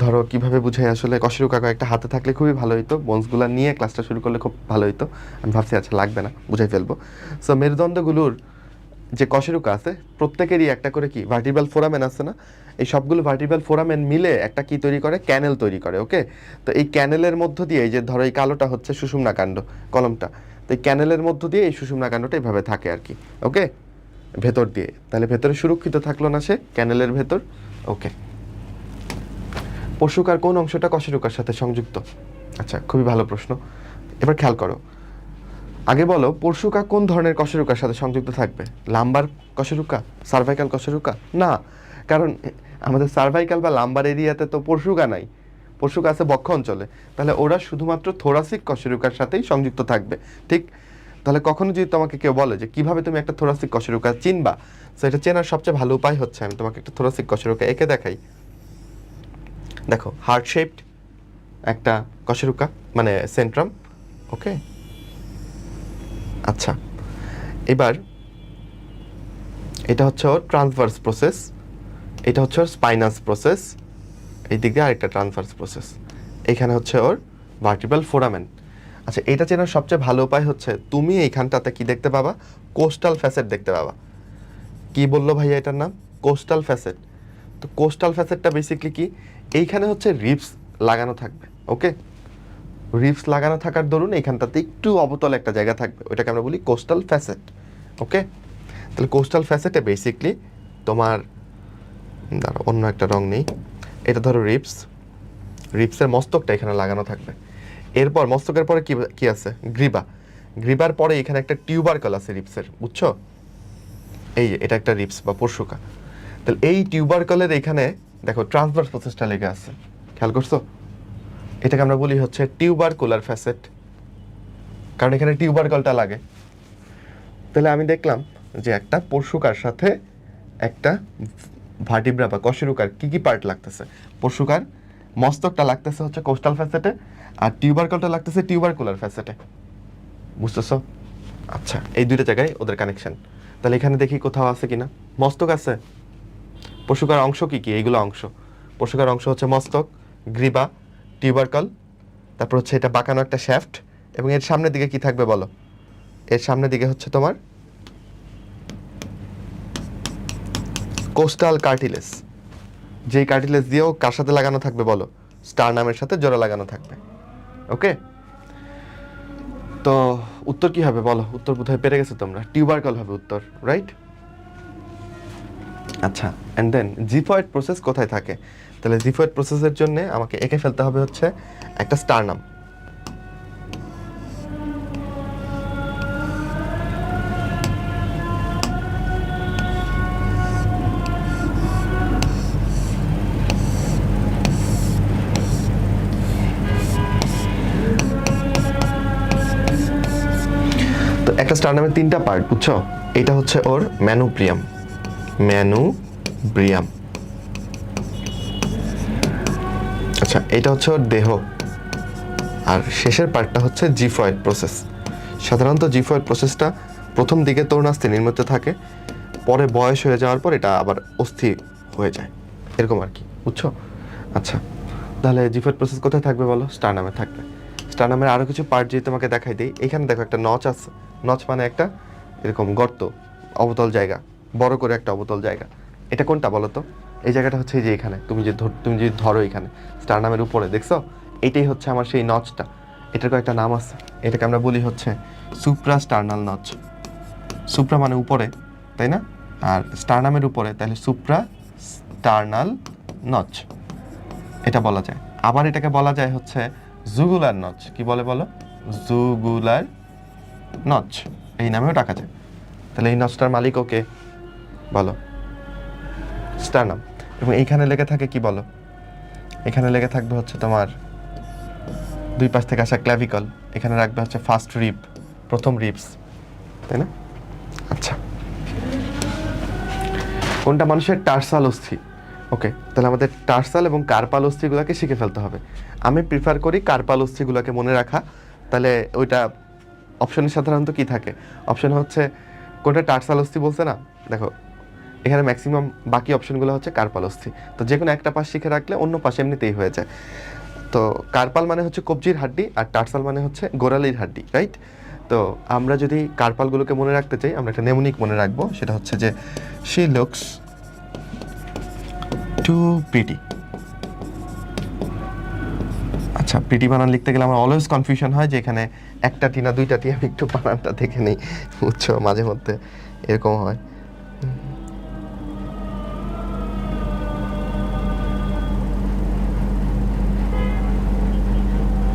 ধরো কিভাবে বুঝাই, আসলে কশেরুকা কয়েকটা হাতে থাকলে খুবই ভালো হতো, বোনসগুলো নিয়ে ক্লাসটা শুরু করলে খুব ভালো হতো। আমি ভাবছি আচ্ছা লাগবে না, বুঝাই ফেলবো। সো মেরুদণ্ডগুলোর যে কশেরুকা আছে প্রত্যেকেরই একটা করে কি ভার্টিব্রাল ফোরামেন আছে না? এই সবগুলো ভার্টিব্রাল ফোরামেন মিলে একটা কি তৈরি করে? ক্যানেল তৈরি করে, ওকে? তো এই ক্যানেলের মধ্য দিয়ে, এই যে ধরো এই কালোটা হচ্ছে সুষুম্নাকাণ্ড, কলমটা, তো এই ক্যানেলের মধ্য দিয়ে এই সুষুম্নাকাণ্ডটা এইভাবে থাকে আর কি, ওকে? ভেতর দিয়ে, তাহলে ভেতরে সুরক্ষিত থাকলো না সে ক্যানেলের ভেতর, ওকে? পশুকার কোন অংশটা কশেরুকার সাথে সংযুক্ত? আচ্ছা খুবই ভালো প্রশ্ন, এবার খেয়াল করো। আগে বলো পরশুকা কোন ধরনের কশেরুকার সাথে সংযুক্ত থাকবে? লাম্বার কশেরুকা, সার্ভাইকাল কশেরুকা? না, কারণ আমাদের সার্ভাইকাল বা লাম্বার এরিয়াতে তো পরশুকা নাই, পরশুকা আছে বক্ষ অঞ্চলে, তাহলে ওরা শুধুমাত্র থোরাসিক কশেরুকার সাথেই সংযুক্ত থাকবে, ঠিক? তাহলে কখনো যদি তোমাকে কেউ বলে যে কিভাবে তুমি একটা থোরাসিক কশেরুকা চিনবা, সেটা চেনার সবচেয়ে ভালো উপায় হচ্ছে আমি তোমাকে একটা থোরাসিক কশেরুকা এঁকে দেখাই। দেখো হার্ট শেপড একটা কশেরুকা, মানে সেন্ট্রাম, ওকে? আচ্ছা এবার এটা হচ্ছে ওর ট্রান্সভার্স প্রসেস, এটা হচ্ছে ওর স্পাইনাস প্রসেস, এই দিক দিয়ে আরেকটা ট্রান্সভার্স প্রসেস, এইখানে হচ্ছে ওর ভার্টিব্রাল ফোরামেন। আচ্ছা, এটা চেনার সবচেয়ে ভালো উপায় হচ্ছে তুমি এইখানটাতে কি দেখতে পাবা, কোস্টাল ফ্যাসেট দেখতে পাবা। কি বললো ভাইয়া এটার নাম? Coastal facet. তো কোস্টাল ফ্যাসেটটা বেসিকলি কি, এইখানে হচ্ছে রিবস লাগানো থাকবে। ওকে, রিবস লাগানো থাকার দরুন এইখানটাতে একটু অবতল একটা জায়গা থাকবে, ওইটাকে আমরা বলি কোস্টাল ফ্যাসেট। ওকে, তাহলে কোস্টাল ফ্যাসেটে বেসিকলি তোমার অন্য একটা রং নেই, এটা ধরো রিবস, রিবসের মস্তকটা এখানে লাগানো থাকবে। এরপর মস্তকের পরে কি কি আছে, গ্রীবা, গ্রীবার পরে এখানে একটা টিউবারকল আছে রিবসের, বুঝছো? এই যে এটা একটা রিবস বা পরশুকা। তাহলে এই টিউবারকলের এখানে দেখো ট্রান্সভার্স প্রসেসটা লেগে আছে, খেয়াল করছো? এটাকে আমরা বলি হচ্ছে টিউবারকুলার ফ্যাসেট, কারণ এখানে টিউবারকলটা লাগে। তাহলে আমি দেখলাম যে একটা পরশুকার সাথে একটা ভার্টিব্রা বা কশেরুকার কি কি পার্ট লাগতেছে। পরশুকার মস্তকটা লাগতেছে হচ্ছে কোস্টাল ফ্যাসেটে, আর টিউবারকলটা লাগতেছে টিউবারকুলার ফ্যাসেটে, বুঝতেছো? আচ্ছা, এই দুইটা জায়গায় ওদের কানেকশন। তাহলে এখানে দেখি কোথাও আছে কিনা, মস্তক আছে। পরশুকার অংশ কি কি? এইগুলো অংশ। পরশুকার অংশ হচ্ছে মস্তক, গ্রীবা, টিউবারকল, তারপর হচ্ছে এটা বাঁকানো একটা শ্যাফট, এবং এর সামনের দিকে কি থাকবে বলো? এর সামনের দিকে হচ্ছে তোমার কোস্টাল কার্টিলেজ, যেই কার্টিলেজ দিয়েও কার সাথে লাগানো থাকবে বলো? স্টারনামের সাথে জোড়া লাগানো থাকবে। ওকে, তো উত্তর কি হবে বলো? উত্তর বোধহয় পেরে গেছো তোমরা, টিউবারকল হবে উত্তর, রাইট? আচ্ছা, অ্যান্ড দেন জিফয়েড প্রসেস কোথায় থাকে? তাহলে জিফয়েড প্রসেসের জন্য আমাকে এঁকে ফেলতে হবে হচ্ছে একটা স্টারনাম। তো একটা স্টারনামের তিনটা পার্ট, বুঝছো? এটা হচ্ছে ওর ম্যানুব্রিয়াম, ম্যানুব্রিয়াম। আচ্ছা, এটা হচ্ছে ওর দেহ, আর শেষের পার্টটা হচ্ছে জিফয়েড প্রসেস। সাধারণত জিফয়েড প্রসেসটা প্রথম দিকে তরুণাস্থি নির্মিত থাকে, পরে বয়স হয়ে যাওয়ার পর এটা আবার অস্থি হয়ে যায়, এরকম আর কি, বুঝছো? আচ্ছা, তাহলে জিফয়েড প্রসেস কোথায় থাকবে বলো? স্টারনামে থাকবে। স্টারনামের আরও কিছু পার্ট যদি তোমাকে দেখাই দিই, এখানে দেখো একটা নচ আছে, নচ মানে একটা এরকম গর্ত, অবতল জায়গা, বড় করে একটা অবতল জায়গা। এটা কোনটা বলো তো? এই জায়গাটা হচ্ছে এই যে এখানে, তুমি যদি ধরো এখানে স্টারনামের উপরে দেখছো, এটাই হচ্ছে আমার সেই নচটা। এটার কয়েকটা নাম আছে, এটাকে আমরা বলি হচ্ছে সুপ্রা স্টার্নাল নচ। সুপ্রা মানে উপরে, তাই না? আর স্টারনামের উপরে, তাহলে সুপ্রা স্টার্নাল নচ এটা বলা যায়। আবার এটাকে বলা যায় হচ্ছে জুগুলার নচ। কি বলে বলো? জুগুলার নচ, এই নামেও ডাকা যায়। তাহলে এই নচটার মালিক ওকে বলো? স্টারনাম। এবং এইখানে লেগে থাকে কি বলো? এখানে লেগে থাকবে হচ্ছে তোমার দুই পাশ থেকে আসা ক্ল্যাভিকল, এখানে রাখবে হচ্ছে ফার্স্ট রিব, প্রথম রিবস, তাই না? আচ্ছা, কোনটা মানুষের টার্সাল অস্থি? ওকে, তাহলে আমাদের টার্সাল এবং কার্পাল অস্থিগুলোকে শিখে ফেলতে হবে। আমি প্রিফার করি কার্পাল অস্থিগুলোকে মনে রাখা। তাহলে ওইটা অপশনে সাধারণত কি থাকে? অপশন হচ্ছে কোনটা টার্সাল অস্থি বলছে না, দেখো এখানে ম্যাক্সিমাম বাকি অপশনগুলো হচ্ছে কার্পাল অস্থি। তো যে কোনো একটা পাশ শিখে রাখলে অন্য পাশে এমনিতেই হয়ে যায়। তো কার্পাল মানে হচ্ছে কবজির হাড্ডি, আর টার্সাল মানে হচ্ছে গোড়ালির হাড্ডি, রাইট? তো আমরা যদি কার্পালগুলোকে মনে রাখতে চাই, আমরা একটা নেমোনিক মনে রাখবো, সেটা হচ্ছে যে শি লুকস টু প্রিটি। আচ্ছা, প্রিটি বানান লিখতে গেলে আমার অলওয়েজ কনফিউশন হয় যে এখানে একটা টি না দুইটা টি, আমি একটু বানানটা দেখে নিই, বুঝছো? মাঝে মধ্যে এরকম হয়।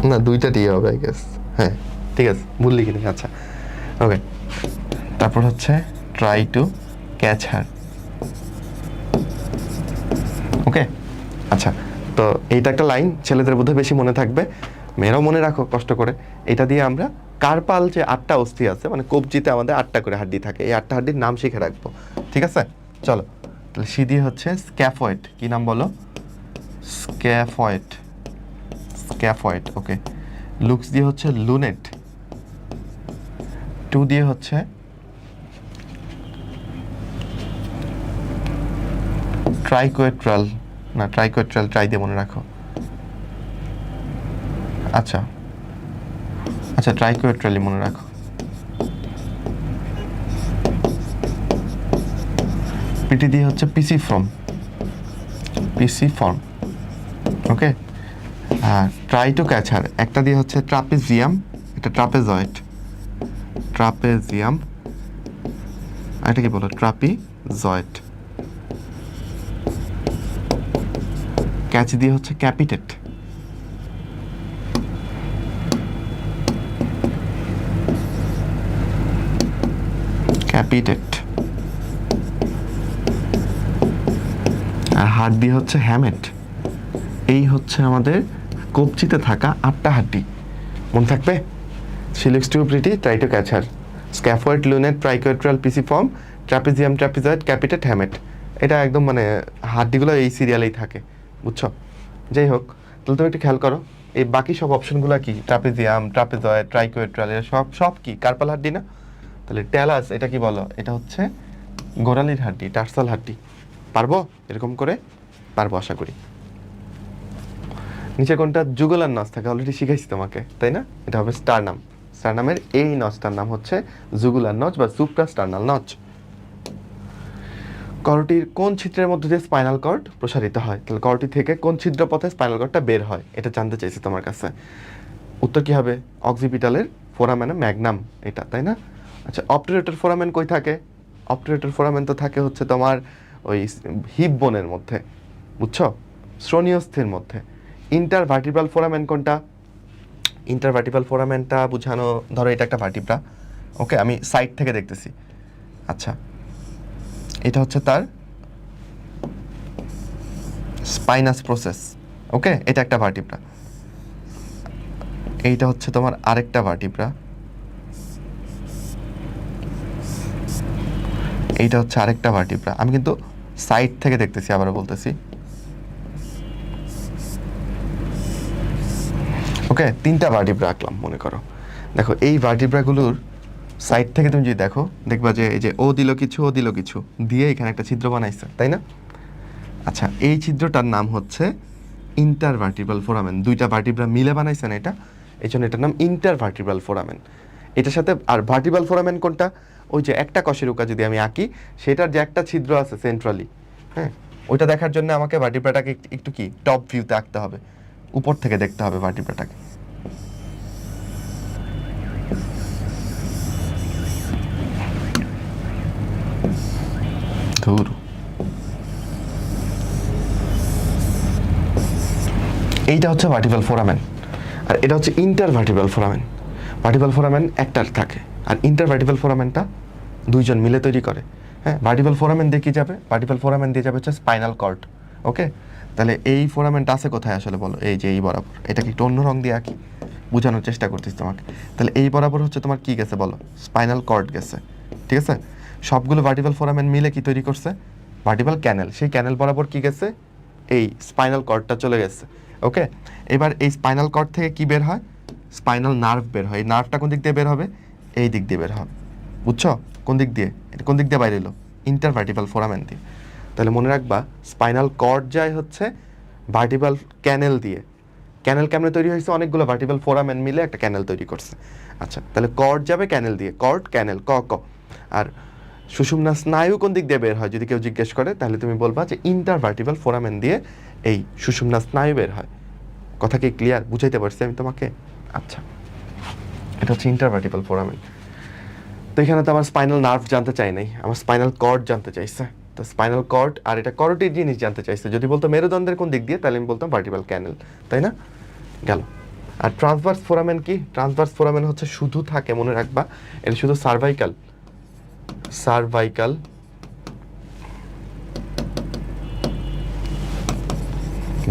না, দুইটা টি হবে আই গেস। হ্যাঁ, ঠিক আছে, ভুল লিখে নিই। আচ্ছা, ওকে, তারপর হচ্ছে ট্রাই টু ক্যাচ হার। ওকে, আচ্ছা, তো এইটা একটা লাইন ছেলেদের বোধহয় বেশি মনে থাকবে, মেয়েরাও মনে রাখো কষ্ট করে। এটা দিয়ে আমরা কার্পাল যে 8টা অস্থি আছে, মানে কবজিতে আমাদের 8টা করে হাড্ডি থাকে, এই 8টা হাড্ডির নাম শিখে রাখবো, ঠিক আছে? চলো, তাহলে সি দিয়ে হচ্ছে স্ক্যাফয়েড। কি নাম বলো? Scaphoid, scaphoid. ওকে, লুকস দিয়ে হচ্ছে লুনেট। টু দিয়ে হচ্ছে ট্রাইকোয়েট্রাল, না ট্রাইকোয়েট্রাল ট্রাই দিয়ে মনে রাখো। আচ্ছা আচ্ছা, ট্রাইকোয়েট্রালই মনে রাখো। পিটি দিয়ে হচ্ছে পিসিফর্ম, পিসিফর্ম, ওকে। আর ট্রাই টু ক্যাচার একটা দিয়ে হচ্ছে ট্রাপিজিয়াম, এটা ট্রাপেজয়েড, ট্রাপেজিয়াম, আর এটা কি বলো, ট্রাপিজয়েড। ক্যাচ দিয়ে হচ্ছে ক্যাপিটেট, ক্যাপিটেট। আর হাড় দিয়ে হচ্ছে হ্যামেট। এই হচ্ছে আমাদের কবজিতে থাকা 8টা হাড্ডি, মনে থাকবে? সিলেক্স টিউবরিটি, ট্রাই টু ক্যাচার, scaphoid, lunate, triquetral, pisiform, trapezium, trapezoid, capitate, hamate. এটা একদম মানে হাড্ডিগুলো এই সিরিয়ালেই থাকে, বুঝছো? যাই হোক, তাহলে তুমি একটু খেয়াল করো এই বাকি সব অপশনগুলো কি, ট্রাপিজিয়াম, ট্রাপিজয়েড, ট্রাইকোয়েট্রাল, এরা সব সব কি কার্পাল হাড্ডি না? তাহলে ট্যালাস এটা কি বলো? এটা হচ্ছে গোড়ালির হাড্ডি, টার্সাল হাড্ডি। পারবো এরকম করে? পারবো আশা করি। নিচে কোনটা? যুগলার নস থাকে, অলরেডি শিখাইছি তোমাকে, তাই না? এটা হবে স্টারনাম। স্টারনামের এই নচটার নাম হচ্ছে যুগুলার নচ বা সুপ্রাস্টার্নাল নচ। করটির কোন ছিদ্রের মধ্যে দিয়ে স্পাইনাল কর্ড প্রসারিত হয়? তাহলে করটি থেকে কোন ছিদ্র পথে স্পাইনাল কর্ডটা বের হয়, এটা জানতে চাইছি তোমার কাছে। উত্তর কি হবে? অক্সিপিটালের ফোরামেন ম্যাগনাম, এটা, তাই না? আচ্ছা, অবটুরেটর ফোরামেন কই থাকে? অবটুরেটর ফোরামেন তো থাকে হচ্ছে তোমার ওই হিপ বোনের মধ্যে, বুঝছো? শ্রোণীয়স্থির মধ্যে। ইন্টারভার্টিব্রাল ফোরামেন কোনটা? ইন্টারভার্টিব্রাল ফোরামেনটা বুঝানো, ধরো এটা একটা ভার্টিব্রা, ওকে, আমি সাইড থেকে দেখতেছি। আচ্ছা, এটা হচ্ছে তার স্পাইনাস প্রসেস, ওকে, এটা একটা ভার্টিব্রা। এইটা হচ্ছে তোমার আরেকটা ভার্টিব্রা, এইটা হচ্ছে আরেকটা ভার্টিব্রা। আমি কিন্তু সাইড থেকে দেখতেছি, আবারও বলতেছি, ওকে। 3টা ভার্টিব্রা আঁকলাম মনে করো। দেখো এই ভার্টিব্রাগুলোর সাইড থেকে তুমি যদি দেখো, দেখবা যে এই যে ও দিল কিছু, ও দিল কিছু দিয়ে এখানে একটা ছিদ্র বানাইছে, তাই না? আচ্ছা, এই ছিদ্রটার নাম হচ্ছে ইন্টারভার্টিব্রাল ফোরামেন। 2টা ভার্টিব্রা মিলে বানাইছেন এটা, এই জন্য এটার নাম ইন্টারভার্টিব্রাল ফোরামেন। এটার সাথে আর ভার্টিব্রাল ফোরামেন কোনটা? ওই যে একটা কশেরুকা যদি আমি আঁকি, সেটার যে একটা ছিদ্র আছে সেন্ট্রালি, হ্যাঁ, ওইটা দেখার জন্য আমাকে ভার্টিব্রাটাকে একটু কি টপ ভিউতে আঁকতে হবে, উপর থেকে দেখতে হবে ভার্টিব্রাটাকে। ধুর, এইটা হচ্ছে ভার্টিব্রাল ফোরামেন, আর এটা হচ্ছে ইন্টারভার্টিব্রাল ফোরামেন। ভার্টিব্রাল ফোরামেন একটার থাকে, আর ইন্টারভার্টিব্রাল ফোরামেনটা 2জন মিলে তৈরি করে। হ্যাঁ, ভার্টিব্রাল ফোরামেন দিয়ে কি যাবে? ভার্টিব্রাল ফোরামেন দিয়ে যাবে হচ্ছে স্পাইনাল কর্ড, ওকে। তাহলে এই ফোরামেনটা আছে কোথায় আসলে বলো? এই যে এই বরাবর। এটাকে একটু অন্য রং দিয়ে আঁকি, বোঝানোর চেষ্টা করতেছি তোমাকে। তাহলে এই বরাবর হচ্ছে তোমার কি গেছে বলো? স্পাইনাল কর্ড গেছে, ঠিক আছে। সবগুলো ভার্টিব্রাল ফোরামেন মিলে কি তৈরি করছে? ভার্টিব্রাল ক্যানেল। সেই ক্যানেল বরাবর কি গেছে? এই স্পাইনাল কর্ডটা চলে গেছে, ওকে। এবার এই স্পাইনাল কর্ড থেকে কি বের হয়? স্পাইনাল নার্ভ বের হয়। এই নার্ভটা কোন দিক দিয়ে বের হবে? এই দিক দিয়ে বের হবে, বুঝছো? কোন দিক দিয়ে? এটা কোন দিক দিয়ে বাইরে এলো? ইন্টারভার্টিব্রাল ফোরামেন দিয়ে। তাহলে মনে রাখবা, স্পাইনাল কর্ড যায় হচ্ছে ভার্টিব্রাল ক্যানেল দিয়ে। ক্যানেল কেমনে তৈরি হয়েছে? অনেকগুলো ভার্টিব্রাল ফোরামেন মিলে একটা ক্যানেল তৈরি করছে। আচ্ছা, তাহলে কর্ড যাবে ক্যানেল দিয়ে, কর্ড ক্যানেল, ক ক। আর সুষুম্না স্নায়ু কোন দিক দিয়ে বের হয় যদি কেউ জিজ্ঞেস করে, তাহলে তুমি বলবা যে ইন্টারভার্টিব্রাল ফোরামেন দিয়ে এই সুষুম্না স্নায়ু বের হয়। কথা কি ক্লিয়ার? বুঝাইতে পারছি আমি তোমাকে? আচ্ছা, এটা হচ্ছে ইন্টারভার্টিব্রাল ফোরামেন। তো এখানে তো আমার স্পাইনাল নার্ভ জানতে চাই নাই, আমার স্পাইনাল কর্ড জানতে চাইছে। তো স্পাইনাল কর্ড আর এটা করোটিড জিনিস জানতে চাইছে। যদি বলতো মেরুদণ্ডের কোন দিক দিয়ে, তাহলে আমি বলতাম ভার্টিব্রাল ক্যানেল, তাই না? গেল। আর ট্রান্সভার্স ফোরামেন কি? ট্রান্সভার্স ফোরামেন হচ্ছে শুধু থাকে, মনে রাখবা, এটা শুধু সার্ভাইকাল, সার্ভাইকাল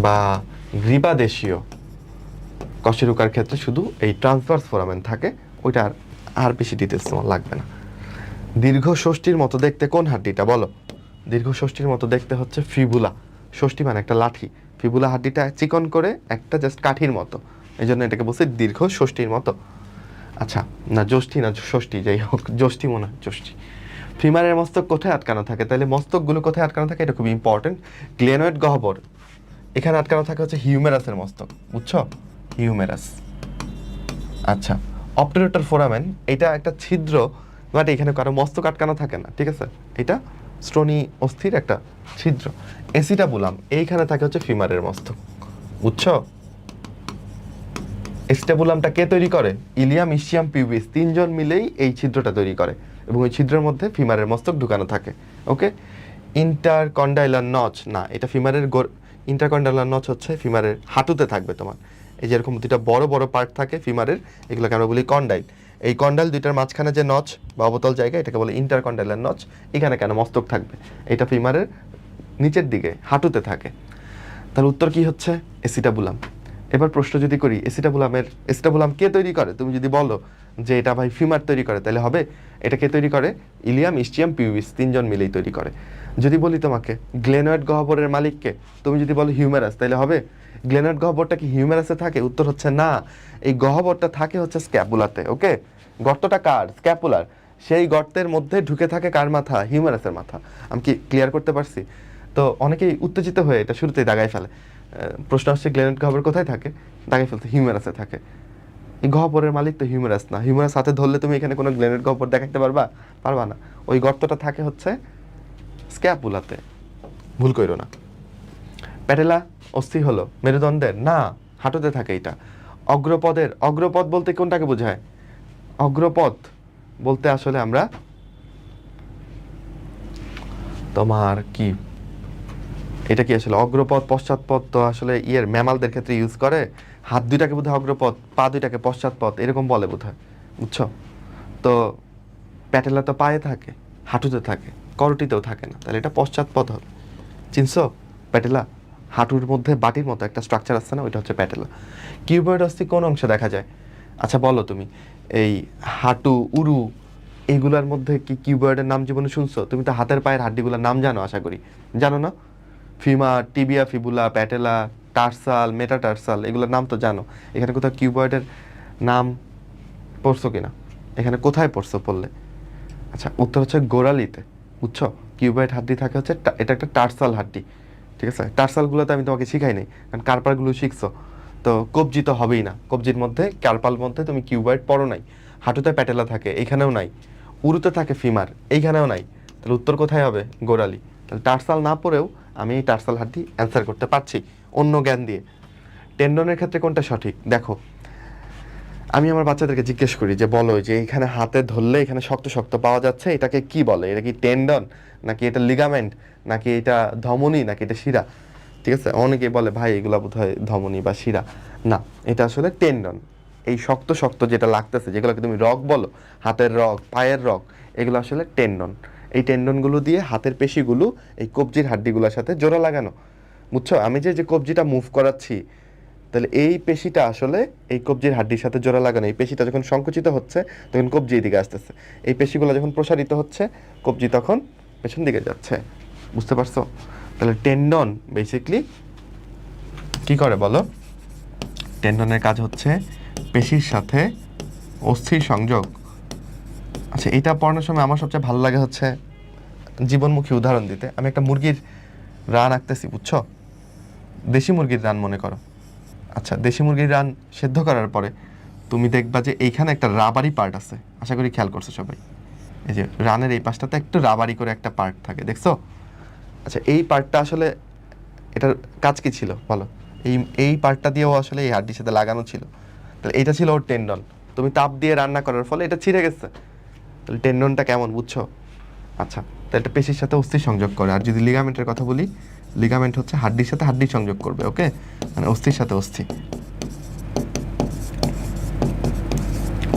বা গ্রীবাদেশীয় কশেরুকার ক্ষেত্রে শুধু এই ট্রান্সভার্স ফোরামেন থাকে। ওইটা আর বেশি ডিটেলস তোমার লাগবে না। দীর্ঘ ষষ্ঠীর মতো দেখতে কোন হাড্ডিটা বলো? দীর্ঘ ষষ্ঠীর মতো দেখতে হচ্ছে ফিবুলা। ষষ্ঠী মানে একটা লাঠি, ফিবুলা হাড্ডিটা চিকন করে একটা জাস্ট কাঠির মতো, এই জন্য এটাকে বলছে দীর্ঘ ষষ্ঠীর মতো। আচ্ছা, না জ্যৈষ্ঠী না ষষ্ঠী, যাই হোক, জ্যৈষ্ঠী মনে হয়, জ্যৈষ্ঠী। ফিমারের মস্তক কোথায় আটকানো থাকে? তাহলে মস্তকগুলো কোথায় আটকানো থাকে এটা খুব ইম্পর্টেন্ট। গ্লেনয়েড গহ্বর, এখানে আটকানো থাকে হচ্ছে হিউমেরাসের মস্তক, বুঝছো? হিউমেরাস। আচ্ছা, অবটুরেটর ফোরামেন, এটা একটা ছিদ্র, বাট এখানে কারো মস্তক আটকানো থাকে না, ঠিক আছে? এটা স্টোনি অস্থির একটা ছিদ্র। এসিটাবুলাম, এইখানে থাকে হচ্ছে ফিমারের মস্তক, বুঝছো? এসিটাবুলামটা কে তৈরি করে? ইলিয়াম, ইসচিয়াম, পিউবিস, তিনজন মিলেই এই ছিদ্রটা তৈরি করে এবং ওই ছিদ্রের মধ্যে ফিমারের মস্তক ঢুকানো থাকে। ওকে। ইন্টারকন্ডাইলার নচ, না এটা ফিমারের ইন্টারকন্ডাইলার নচ হচ্ছে ফিমারের হাঁটুতে থাকবে তোমার। এই যে এরকম দুইটা বড় বড় পার্ট থাকে ফিমারের, এগুলোকে আমরা বলি কন্ডাইল। এই কন্ডাইল দুইটার মাঝখানে যে নচ বা অবতল জায়গা, এটাকে বলে ইন্টারকন্ডাইলার নচ। এখানে কেন মস্তক থাকবে? এটা ফিমারের নিচের দিকে হাঁটুতে থাকে। তাহলে উত্তর কি হচ্ছে? এসিটাবুলাম। এবার প্রশ্ন যদি করি, এসিটাবুলাম কে তৈরি করে? তুমি যদি বলো যে এটা ভাই ফিমার তৈরি করে, তাহলে হবে এটা কে তৈরি করে? ইলিয়াম, ইসচিয়াম, পিউবিস, তিনজন মিলেই তৈরি করে। যদি বলি তোমাকে গ্লেনয়েড গহ্বরের মালিককে, তুমি যদি বলো হিউমেরাস, তাহলে হবে গ্লেনয়েড গহ্বরটা কি হিউমেরাসে থাকে? উত্তর হচ্ছে না, এই গহ্বরটা থাকে হচ্ছে স্ক্যাপুলাতে। ওকে, গর্তটা কার? স্ক্যাপুলার। সেই গর্তের মধ্যে ঢুকে থাকে কার মাথা? হিউমেরাসের মাথা। আমি কি ক্লিয়ার করতে পারছি? তো অনেকেই উত্তেজিত হয়ে এটা শুরুতেই দাগায় ফেলে। প্রশ্ন আসছে গ্লেনয়েড গহ্বর কোথায় থাকে? দাগায় ফেলতে হিউমেরাসে থাকে। এই গহ্বরের মালিক তো হিউমেরাস না। হিউমেরাস হাতে ধরলে তুমি এখানে কোনো গ্লেনয়েড গহ্বর দেখাতে পারবা না। ওই গর্তটা থাকে হচ্ছে স্ক্যাপুলাতে, ভুল কইরো না। প্যাটেলা অস্থি হলো মেরুদণ্ডের? না, হাঁটুতে থাকে এটা। অগ্রপদ বলতে কোনটাকে বোঝায়? অগ্রপদ বলতে আসলে আমরা তোমার কি, এটা কি আসলে অগ্রপদ পশ্চাৎপদ তো আসলে ম্যামালদের ক্ষেত্রে ইউজ করে। হাত দুইটাকে বোধহয় অগ্রপদ, পা দুইটাকে পশ্চাৎপদ, এরকম বলে বোধহয়, বুঝছো? তো প্যাটেলা তো পায়ে থাকে, হাঁটুতে থাকে, করটিতেও থাকে না, তাহলে এটা পশ্চাৎপদ হবে। চিনছো প্যাটেলা? হাঁটুর মধ্যে বাটির মতো একটা স্ট্রাকচার আছে না, ওইটা হচ্ছে প্যাটেলা। কিউবয়েড অস্থি কোন অংশে দেখা যায়? আচ্ছা বলো তুমি, এই হাঁটু, উরু, এইগুলোর মধ্যে কি কিউবয়েডের নাম জীবনে শুনছো? তুমি তো হাতের পায়ের হাড্ডিগুলোর নাম জানো আশা করি, জানো না? Femur, tibia, fibula, patella, tarsal, metatarsal, এগুলোর নাম তো জানো। এখানে কোথাও কিউবয়েডের নাম পড়ছো কিনা? এখানে কোথায় পড়ছো পড়লে? আচ্ছা, উত্তর হচ্ছে গোড়ালিতে, বুঝছো? কিউবয়েড হাড্ডি থাকে হচ্ছে, এটা একটা টার্সাল হাড্ডি, ঠিক আছে? টার্সালগুলো তো আমি তোমাকে শিখাই নাই, কারণ কার্পালগুলো শিখছো। তো কবজি তো হবেই না, কবজির মধ্যে কার্পাল মধ্যে তুমি কিউবয়েড পড়ো নাই। হাঁটুতে প্যাটেলা থাকে, এখানেও নাই। উরুতে থাকে ফিমার, এইখানেও নাই। তাহলে উত্তর কোথায় হবে? গোড়ালি। তাহলে টার্সাল না পড়েও আমি এই টার্সাল হাড্ডি অ্যান্সার করতে পারছি অন্য জ্ঞান দিয়ে। টেন্ডনের ক্ষেত্রে কোনটা সঠিক? দেখো, আমি আমার বাচ্চাদেরকে জিজ্ঞেস করি যে বলো যে এখানে হাতে ধরলে এখানে শক্ত শক্ত পাওয়া যাচ্ছে, এটাকে কি বলে? এটা কি টেন্ডন, নাকি এটা লিগামেন্ট, নাকি এটা ধমনী, নাকি এটা শিরা? ঠিক আছে, অনেকেই বলে ভাই এগুলা বোধহয় ধমনী বা শিরা। না, এটা আসলে টেন্ডন। এই শক্ত শক্ত যেটা লাগতেছে, যেগুলোকে তুমি রগ বলো, হাতের রগ, পায়ের রগ, এগুলো আসলে টেন্ডন। এই টেন্ডনগুলো দিয়ে হাতের পেশিগুলো এই কবজির হাড্ডিগুলোর সাথে জোড়া লাগানো, বুঝছো? আমি যে যে কবজিটা মুভ করাচ্ছি, তাহলে এই পেশিটা আসলে এই কবজির হাড্ডির সাথে জোড়া লাগানো। এই পেশিটা যখন সংকুচিত হচ্ছে তখন কবজি এদিকে আসতেছে, এই পেশিগুলো যখন প্রসারিত হচ্ছে কবজি তখন পেছন দিকে যাচ্ছে, বুঝতে পারছো? তাহলে টেন্ডন বেসিকলি কি করে বলো? টেন্ডনের কাজ হচ্ছে পেশির সাথে অস্থির সংযোগ। আচ্ছা, এটা পড়ানোর সময় আমার সবচেয়ে ভালো লাগে হচ্ছে জীবনমুখী উদাহরণ দিতে। আমি একটা মুরগির রান আঁকতেছি, বুঝছো? দেশি মুরগির রান মনে করো। আচ্ছা, দেশি মুরগির রান সেদ্ধ করার পরে তুমি দেখবা যে এইখানে একটা রাবারি পার্ট আছে, আশা করি খেয়াল করছো সবাই। এই যে রানের এই পাশটাতে একটু রাবারি করে একটা পার্ট থাকে, দেখছো? আচ্ছা, এই পার্টটা আসলে এটার কাজ কি ছিল বলো? এই এই পার্টটা দিয়েও আসলে এই হাড্ডির সাথে লাগানো ছিল। তাহলে এটা ছিল ওর টেন্ডন। তুমি তাপ দিয়ে রান্না করার ফলে এটা ছিঁড়ে গেছে। তাহলে টেন্ডনটা কেমন, বুঝছো? আচ্ছা, তো এটা পেশির সাথে অস্থির সংযোগ করে। আর যদি লিগামেন্টের কথা বলি, লিগামেন্ট হচ্ছে হাড্ডির সাথে হাড্ডি সংযোগ করবে, ওকে? মানে অস্থির সাথে অস্থি,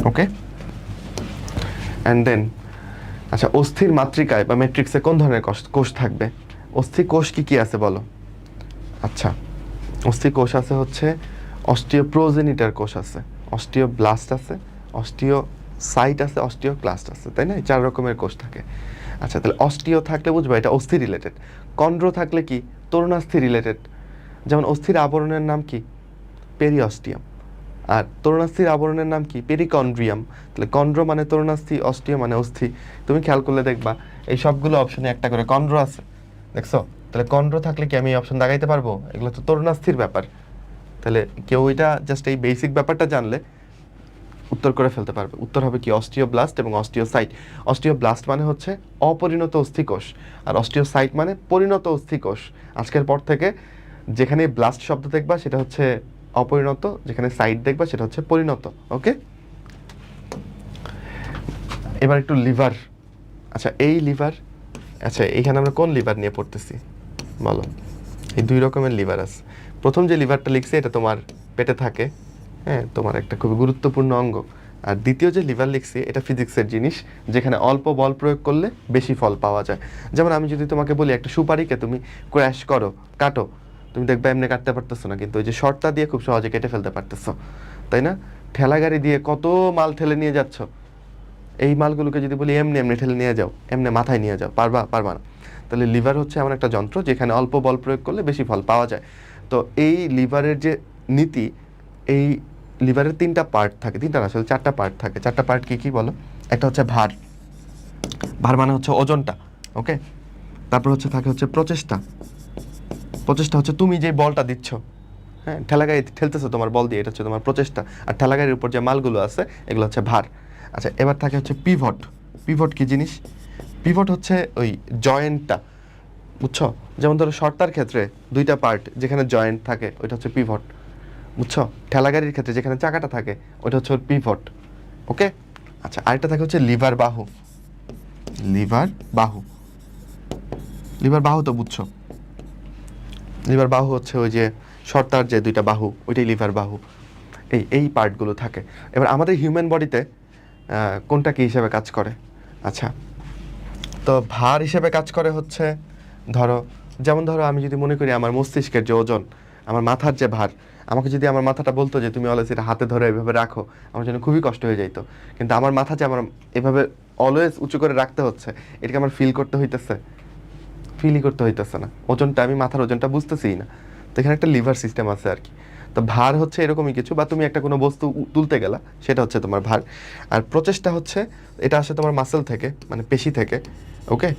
ওকে? অ্যান্ড দেন আচ্ছা, অস্থির মাতৃকায় বা ম্যাট্রিক্সে কোন ধরনের কোষ থাকবে? অস্থি কোষ কি কি আছে বলো? আচ্ছা, অস্থি কোষ আছে হচ্ছে অস্টিওপ্রোজেনিটার কোষ আছে, অস্টিওব্লাস্ট আছে, অস্টিওসাইট আছে, অস্টিওক্লাস্ট আছে, তাই না? এই 4 রকমের কোষ থাকে। আচ্ছা, তাহলে অস্টিও থাকলে বুঝবা এটা অস্থি রিলেটেড। কন্ড্রো থাকলে কি? তরুণাস্থি রিলেটেড। যেমন অস্থির আবরণের নাম কি? পেরিঅস্টিয়াম। আর তরুণাস্থির আবরণের নাম কি? পেরিকন্ড্রিয়াম। তাহলে কন্ড্রো মানে তরুণাস্থি, অস্টিও মানে অস্থি। তুমি খেয়াল করলে দেখবা এই সবগুলো অপশনে একটা করে কন্ড্র আছে, দেখছো? তাহলে কন্ড্র থাকলে কি আমি এই অপশন দাগাইতে পারবো? এগুলো তো তরুণাস্থির ব্যাপার। তাহলে কেউ এটা জাস্ট এই বেসিক ব্যাপারটা জানলে উত্তর করে ফেলতে পারবে। উত্তর হবে কি অস্টিওব্লাস্ট এবং অস্টিওসাইট। অস্টিওব্লাস্ট মানে হচ্ছে অপরিণত অস্থিকোষ, আর অস্টিওসাইট মানে পরিণত অস্থিকোষ। আজকের পর থেকে যেখানে ব্লাস্ট শব্দ দেখবা সেটা হচ্ছে অপরিণত, যেখানে সাইট দেখবা সেটা হচ্ছে পরিণত। ওকে, এবার একটু লিভার। আচ্ছা এই লিভার, আচ্ছা এইখানে আমরা কোন লিভার নিয়ে পড়তেছি বলো? এই দুই রকমের লিভার আছে। প্রথম যে লিভারটা লিখছি এটা তোমার পেটে থাকে, হ্যাঁ, তোমার একটা খুবই গুরুত্বপূর্ণ অঙ্গ। আর দ্বিতীয় যে লিভার লিখছি এটা ফিজিক্সের জিনিস, যেখানে অল্প বল প্রয়োগ করলে বেশি ফল পাওয়া যায়। যেমন আমি যদি তোমাকে বলি একটা সুপারিকে তুমি ক্র্যাশ করো, কাটো, তুমি দেখবে এমনি কাটতে পারতেছো না, কিন্তু ওই যে শর্টটা দিয়ে খুব সহজে কেটে ফেলতে পারতেছো, তাই না? ঠেলা গাড়ি দিয়ে কত মাল ঠেলে নিয়ে যাচ্ছ, এই মালগুলোকে যদি বলি এমনি এমনি ঠেলে নিয়ে যাও, এমনি মাথায় নিয়ে যাও, পারবা? পারবা না। তাহলে লিভার হচ্ছে এমন একটা যন্ত্র যেখানে অল্প বল প্রয়োগ করলে বেশি ফল পাওয়া যায়। তো এই লিভারের যে নীতি, এই লিভারের তিনটা পার্ট থাকে, তিনটা না আসলে চারটা পার্ট থাকে। চারটা পার্ট কি কি বলো? একটা হচ্ছে ভার, ভার মানে হচ্ছে ওজনটা, ওকে। তারপর হচ্ছে থাকে হচ্ছে প্রচেষ্টা, প্রচেষ্টা হচ্ছে তুমি যে বলটা দিচ্ছ, হ্যাঁ, ঠেলাগাড়ি ঠেলতেছো তোমার বল দিয়ে, এটা হচ্ছে তোমার প্রচেষ্টা। আর ঠেলাগাড়ির উপর যে মালগুলো আছে এগুলো হচ্ছে ভার। আচ্ছা এবার থাকে হচ্ছে পিভট। পিভট কি জিনিস? পিভট হচ্ছে ওই জয়েন্টটা, বুঝছো? যেমন ধরো শর্তার ক্ষেত্রে দুইটা পার্ট যেখানে জয়েন্ট থাকে ওইটা হচ্ছে পিভট, বুঝছো? ঠেলাগাড়ির ক্ষেত্রে যেখানে চাকাটা থাকে ওইটা হচ্ছে পিভট, ওকে। আচ্ছা আরেকটা থাকে হচ্ছে লিভার বাহু। লিভার বাহু, লিভার বাহু তো বুঝছো? লিভার বাহু হচ্ছে ওই যে শর্তার যে দুইটা বাহু, ওইটাই লিভার বাহু। এই পার্টগুলো থাকে। এবার আমাদের হিউম্যান বডিতে কোনটা কি হিসেবে কাজ করে? আচ্ছা, তো ভার হিসেবে কাজ করে হচ্ছে, ধরো যেমন ধরো আমি যদি মনে করি আমার মস্তিষ্কের যে ওজন, আমার মাথার যে ভার, আমাকে যদি আমার মাথাটা বলতো যে তুমি অলওয়েজ এটা হাতে ধরে এভাবে রাখো, আমার জন্য খুবই কষ্ট হয়ে যাইতো। কিন্তু আমার মাথা যে আমার এভাবে অলওয়েজ উঁচু করে রাখতে হচ্ছে, এটাকে আমার ফিল করতে হইতেছে? ফিলই করতে হইতেছে না, ওজনটা আমি মাথার ওজনটা বুঝতেছিই না। তো এখানে একটা লিভার সিস্টেম আছে আর কি। তো ভার হচ্ছে এরকমই কিছু, বা তুমি একটা কোনো বস্তু তুলতে গেলা সেটা হচ্ছে তোমার ভার। আর প্রচেষ্টা হচ্ছে এটা আসে তোমার মাসেল থেকে, মানে পেশি থেকে, ওকে।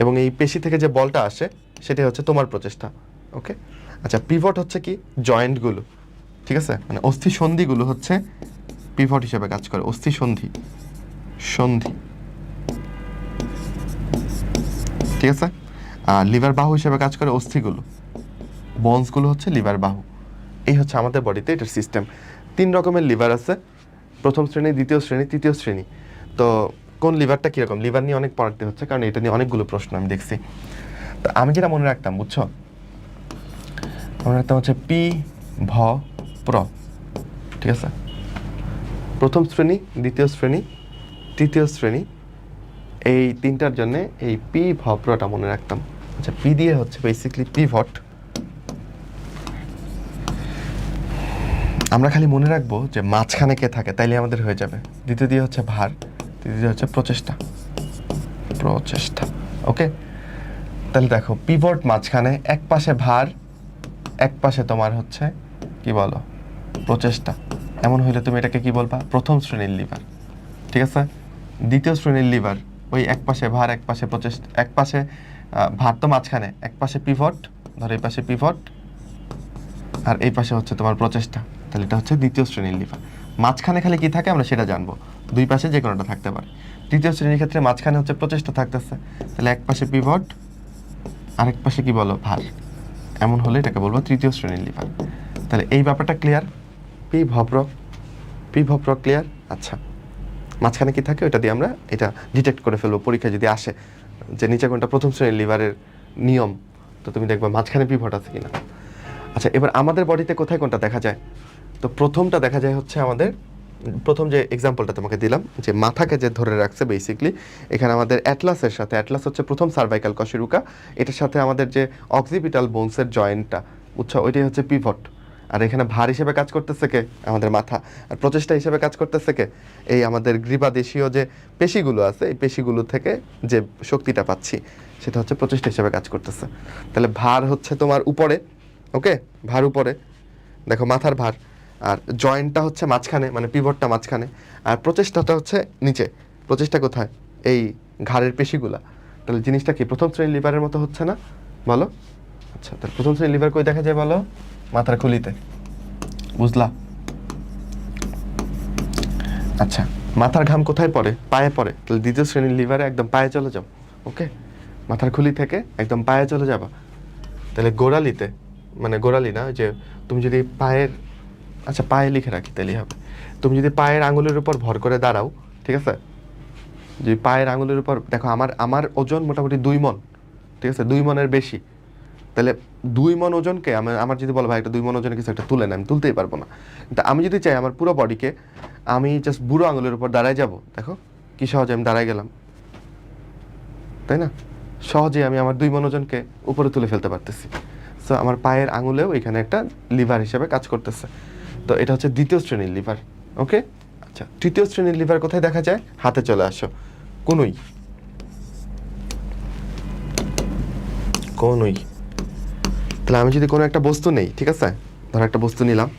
এবং এই পেশি থেকে যে বলটা আসে সেটাই হচ্ছে তোমার প্রচেষ্টা, ওকে। আচ্ছা পিভট হচ্ছে কি? জয়েন্টগুলো, ঠিক আছে, মানে অস্থি সন্ধিগুলো হচ্ছে পিভট হিসেবে কাজ করে। অস্থি সন্ধি, সন্ধি, ঠিক আছে। আর লিভার বাহু হিসেবে কাজ করে অস্থিগুলো, বোনসগুলো হচ্ছে লিভার বাহু। এই হচ্ছে আমাদের বডিতে এটার সিস্টেম। 3 রকমের লিভার আছে, প্রথম শ্রেণী, দ্বিতীয় শ্রেণী, তৃতীয় শ্রেণী। তো কোন লিভারটা কীরকম, লিভার নিয়ে অনেক পড়াতে হচ্ছে, কারণ এটা নিয়ে অনেকগুলো প্রশ্ন আমি দেখছি। তো আমি যেটা মনে রাখতাম, বুঝছো, মনে রাখতাম হচ্ছে পি ভ প্র, ঠিক আছে। প্রথম শ্রেণী, দ্বিতীয় শ্রেণী, তৃতীয় শ্রেণী, এই তিনটার জন্যে এই পি ভ প্রটা মনে রাখতাম। আচ্ছা পি দিয়ে হচ্ছে বেসিক্যালি পিভট। আমরা খালি মনে রাখবো যে মাঝখানে কে থাকে, তাইলে আমাদের হয়ে যাবে। দ্বিতীয় দিয়ে হচ্ছে ভার, তৃতীয় দিয়ে হচ্ছে প্রচেষ্টা, প্রচেষ্টা, ওকে। তাহলে দেখো পিভট মাঝখানে, এক পাশে ভার, এক পাশে তোমার হচ্ছে কি বলো, প্রচেষ্টা। এমন হইলে তুমি এটাকে কি বলবা? প্রথম শ্রেণীর লিভার, ঠিক আছে। দ্বিতীয় শ্রেণীর লিভার ওই এক পাশে ভার, এক পাশে প্রচেষ্টা, এক পাশে ভার তো মাঝখানে, এক পাশে পিভট, ধরো এই পাশে পিভট, আর এই পাশে হচ্ছে তোমার প্রচেষ্টা। তাহলে এটা হচ্ছে দ্বিতীয় শ্রেণীর লিভার। মাঝখানে খালি কি থাকে আমরা সেটা জানবো, দুই পাশে যে কোনোটা থাকতে পারে। তৃতীয় শ্রেণীর ক্ষেত্রে মাঝখানে হচ্ছে প্রচেষ্টা থাকতেছে, তাহলে এক পাশে পিভট, আরেক পাশে কি বলো, ভার। এমন হলে এটাকে বলবো তৃতীয় শ্রেণীর লিভার। তাহলে এই ব্যাপারটা ক্লিয়ার? পি ভপ্র, পি ভপ্র ক্লিয়ার? আচ্ছা, মাঝখানে কি থাকে ওইটা দিয়ে আমরা এটা ডিটেক্ট করে ফেলবো পরীক্ষা যদি আসে যে নিচে কোনটা প্রথম শ্রেণীর লিভারের নিয়ম, তো তুমি দেখবা মাঝখানে পিভট আছে কিনা। আচ্ছা এবার আমাদের বডিতে কোথায় কোনটা দেখা যায়? তো প্রথমটা দেখা যায় হচ্ছে আমাদের, প্রথম যে এক্সাম্পলটা তোমাকে দিলাম, যে মাথাকে যে ধরে রাখছে বেসিকলি, এখানে আমাদের অ্যাটলাসের সাথে, অ্যাটলাস হচ্ছে প্রথম সার্ভাইকাল কশেরুকা, এটার সাথে আমাদের যে অক্সিপিটাল বোনসের জয়েন্টটা, বুঝছো, ওইটাই হচ্ছে পিভট। আর এখানে ভার হিসেবে কাজ করতেছে কে? আমাদের মাথা। আর প্রচেষ্টা হিসেবে কাজ করতেছে কে? এই আমাদের গ্রীবাদেশীয় যে পেশিগুলো আছে, এই পেশিগুলো থেকে যে শক্তিটা পাচ্ছি সেটা হচ্ছে প্রচেষ্টা হিসেবে কাজ করতেছে। তাহলে ভার হচ্ছে তোমার উপরে, ওকে, ভার উপরে, দেখো মাথার ভার। আর জয়েন্টটা হচ্ছে মাঝখানে, মানে পিভটটা মাঝখানে। আর প্রচেষ্টাটা হচ্ছে নিচে। প্রচেষ্টা কোথায়? এই ঘাড়ের পেশিগুলা। তাহলে জিনিসটা কি প্রথম শ্রেণীর লিভারের মতো হচ্ছে না বলো? আচ্ছা, তাহলে প্রথম শ্রেণীর লিভার কই দেখা যায় বলো? মাথার খুলিতে, বুঝলা? আচ্ছা, মাথার ঘাম কোথায় পড়ে? পায়ে পড়ে। তাহলে দ্বিতীয় শ্রেণীর লিভারে একদম পায়ে চলে যাও। ওকে, মাথার খুলি থেকে একদম পায়ে চলে যাবা। তাহলে গোড়ালিতে, মানে গোড়ালি না, যে তুমি যদি পায়ের, আচ্ছা পায়ে লিখে রাখি তাহলেই হবে। তুমি যদি পায়ের আঙুলের উপর ভর করে দাঁড়াও, ঠিক আছে, যদি পায়ের আঙুলের উপর দেখো, আমার আমার ওজন মোটামুটি 2 মণ, ঠিক আছে, 2 মণের বেশি। তাহলে 2 মণ ওজনকে আমার যদি বলো ভাই একটা 2 মণ ওজনের কিছু একটা তুলে নেন, আমি তুলতেই পারবো না। কিন্তু আমি যদি চাই আমার পুরো বডিকে আমি জাস্ট বুড়ো আঙুলের উপর দাঁড়ায় যাব, দেখো কি সহজে আমি দাঁড়ায় গেলাম, তাই না? সহজে আমি আমার 2 মণ ওজনকে উপরে তুলে ফেলতে পারতেছি। সো আমার পায়ের আঙুলেও এখানে একটা লিভার হিসেবে কাজ করতেছে। তো এটা হচ্ছে দ্বিতীয় শ্রেণীর লিভার। ওকে, আচ্ছা, তৃতীয় শ্রেণীর লিভার কোথায় দেখা যায়? হাতে চলে আসো, কনুই। কনুই। তাহলে আমি যদি কোনো একটা বস্তু নেই, ঠিক আছে, ধরো একটা বস্তু নিলাম,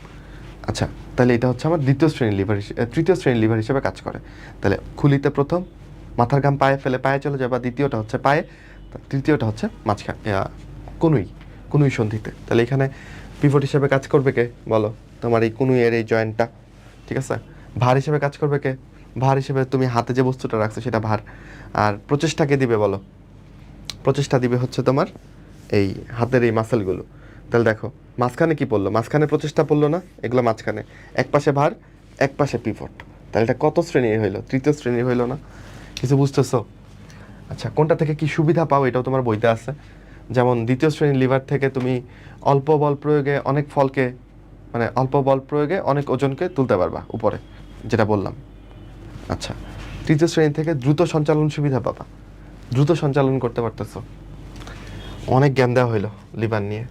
আচ্ছা, তাহলে এটা হচ্ছে আমার দ্বিতীয় শ্রেণীর লিভার, তৃতীয় শ্রেণীর লিভার হিসেবে কাজ করে। তাহলে খুলিতে প্রথম, মাথার ঘাম পায়ে ফেলে পায়ে চলে যাবে, দ্বিতীয়টা হচ্ছে পায়ে, তৃতীয়টা হচ্ছে মাঝখানে কনুই, কনুই সন্ধিতে। তাহলে এখানে পিভট হিসেবে কাজ করবে কে বলো? তোমার এই কনুইয়ের এই জয়েন্টটা, ঠিক আছে। ভার হিসেবে কাজ করবে কে? ভার হিসেবে তুমি হাতে যে বস্তুটা রাখছো সেটা ভার। আর প্রচেষ্টাকে দিবে বলো? প্রচেষ্টা দিবে হচ্ছে তোমার এই হাতের এই মাসেলগুলো। তাহলে দেখো মাঝখানে কি পড়লো? মাঝখানে প্রচেষ্টা পড়লো না? এগুলো মাঝখানে, এক পাশে ভার, এক পাশে পিভট। তাহলে এটা কত শ্রেণীর হইলো? তৃতীয় শ্রেণীর হইলো না? কিছু বুঝতেছো? আচ্ছা, কোনটা থেকে কি সুবিধা পাও এটাও তোমার বইতে আছে। যেমন দ্বিতীয় শ্রেণীর লিভার থেকে তুমি অল্প বল প্রয়োগে অনেক ফলকে, মানে অল্প বল প্রয়োগে অনেক ওজনকে তুলতে পারবা উপরে, যেটা বললাম। আচ্ছা, তৃতীয় শ্রেণী থেকে দ্রুত সঞ্চালন সুবিধা পাবা, দ্রুত সঞ্চালন করতে পারতেছো। অনেক জ্ঞান দেওয়া হইলো লিভার নিয়ে।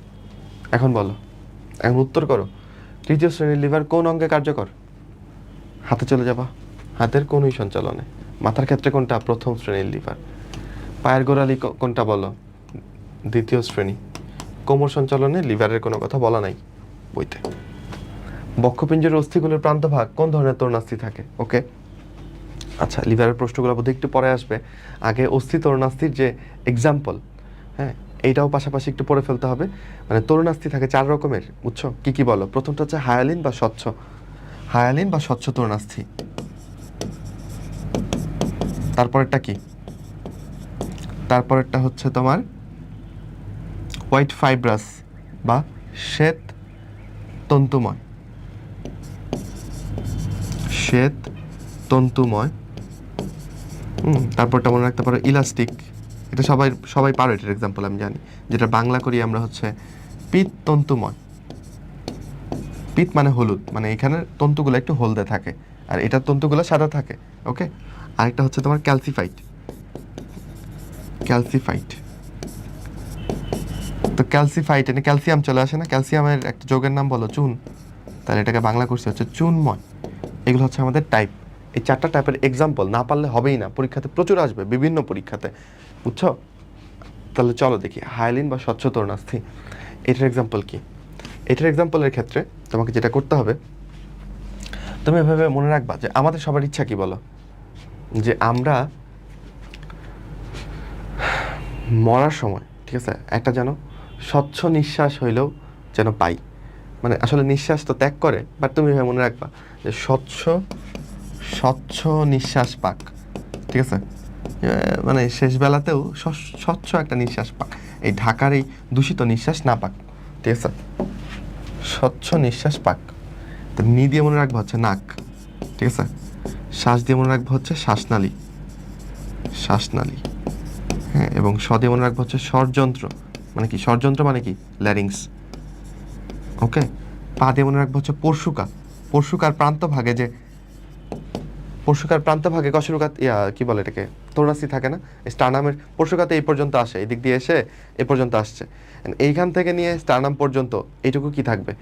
এখন বলো, এখন উত্তর করো, তৃতীয় শ্রেণীর লিভার কোন অঙ্গে কার্যকর? হাতে চলে যাবা, হাতের কনুই সঞ্চালনে। মাথার ক্ষেত্রে কোনটা? প্রথম শ্রেণীর লিভার। পায়ের গোড়ালি কোনটা বলো? দ্বিতীয় শ্রেণী। কোমর সঞ্চালনে লিভারের কোনো কথা বলা নাই বইতে। বক্ষপিঞ্জরের অস্থিগুলোর প্রান্তভাগ কোন ধরনের তরুণাস্থি থাকে? ওকে, আচ্ছা, লিভারের প্রশ্নগুলো বোধহয় একটু পরে আসবে। আগে অস্থি তরুণাস্থির যে এক্সাম্পল, হ্যাঁ, এইটাও পাশাপাশি একটু পড়ে ফেলতে হবে। মানে তরুণাস্থি থাকে 4 রকমের, বুঝছো? কি কি বলো? প্রথমটা হচ্ছে হায়ালিন বা স্বচ্ছ, হায়ালিন বা স্বচ্ছ তরুণাস্থি। তারপরেরটা কি? তারপরেরটা হচ্ছে তোমার হোয়াইট ফাইব্রাস বা শ্বেত তন্তুময়, শ্বেত তন্তুময়। তারপরটা মনে রাখতে পারো ইলাস্টিক, এটা সবাই সবাই পারো, এটার এক্সাম্পল আমি জানি। যেটা বাংলা করি আমরা হচ্ছে পিত তন্তুময়। পিত মানে হলুদ, মানে এখানে তন্তুগুলো একটু হলদে থাকে, আর এটার তন্তুগুলো সাদা থাকে। ওকে, আরেকটা হচ্ছে তোমার ক্যালসিফাইড, ক্যালসিফাইড। তো ক্যালসিফাইড এনে ক্যালসিয়াম চলে আসে না? ক্যালসিয়ামের একটা যৌগের নাম বলো? চুন। তাহলে এটাকে বাংলা করছে হচ্ছে চুনময়। এগুলো হচ্ছে আমাদের টাইপ। এই 4টা টাইপের এক্সাম্পল না পারলে হবেই না, পরীক্ষাতে প্রচুর আসবে, বিভিন্ন পরীক্ষাতে, বুঝছো? তাহলে চলো দেখি, হায়ালিন বা স্বচ্ছ তরুণাস্থি, এটার এক্সাম্পল কি? এটার এক্সাম্পলের ক্ষেত্রে তোমাকে যেটা করতে হবে, তুমি এভাবে মনে রাখবা যে আমাদের সবার ইচ্ছা কি বলো? যে আমরা মরার সময়, ঠিক আছে, একটা যেন স্বচ্ছ নিঃশ্বাস হইলেও যেন পাই। মানে আসলে নিঃশ্বাস তো ত্যাগ করে, বাট তুমি এভাবে মনে রাখবা যে স্বচ্ছ স্বচ্ছ নিঃশ্বাস পাক, ঠিক আছে, মানে শেষ বেলাতেও স্বচ্ছ একটা নিঃশ্বাস পাক, এই ঢাকার এই দূষিত নিঃশ্বাস না পাক, ঠিক আছে, স্বচ্ছ নিঃশ্বাস পাক। তো নি দিয়ে মনে রাখবো হচ্ছে নাক, ঠিক আছে, শ্বাস দিয়ে মনে রাখবো হচ্ছে শ্বাসনালী, শ্বাসনালী, হ্যাঁ, এবং স দিয়ে মনে রাখবো হচ্ছে স্বরযন্ত্র, মানে কি স্বরযন্ত্র মানে কি? ল্যারিংস। ওকে, পা দিয়ে মনে রাখবো হচ্ছে পরশুকা, পরশুকার প্রান্ত ভাগে যে পরশুকার প্রান্ত ভাগে কশরুকাত কি বলে এটাকে, তরুণাস্থি থাকে না? স্টার্নামের পরশুকাতে এই পর্যন্ত আসে, এই দিক দিয়ে এসে এ পর্যন্ত আসছে, এইখান থেকে নিয়ে স্টার্নাম পর্যন্ত এইটুকু কি থাকবে?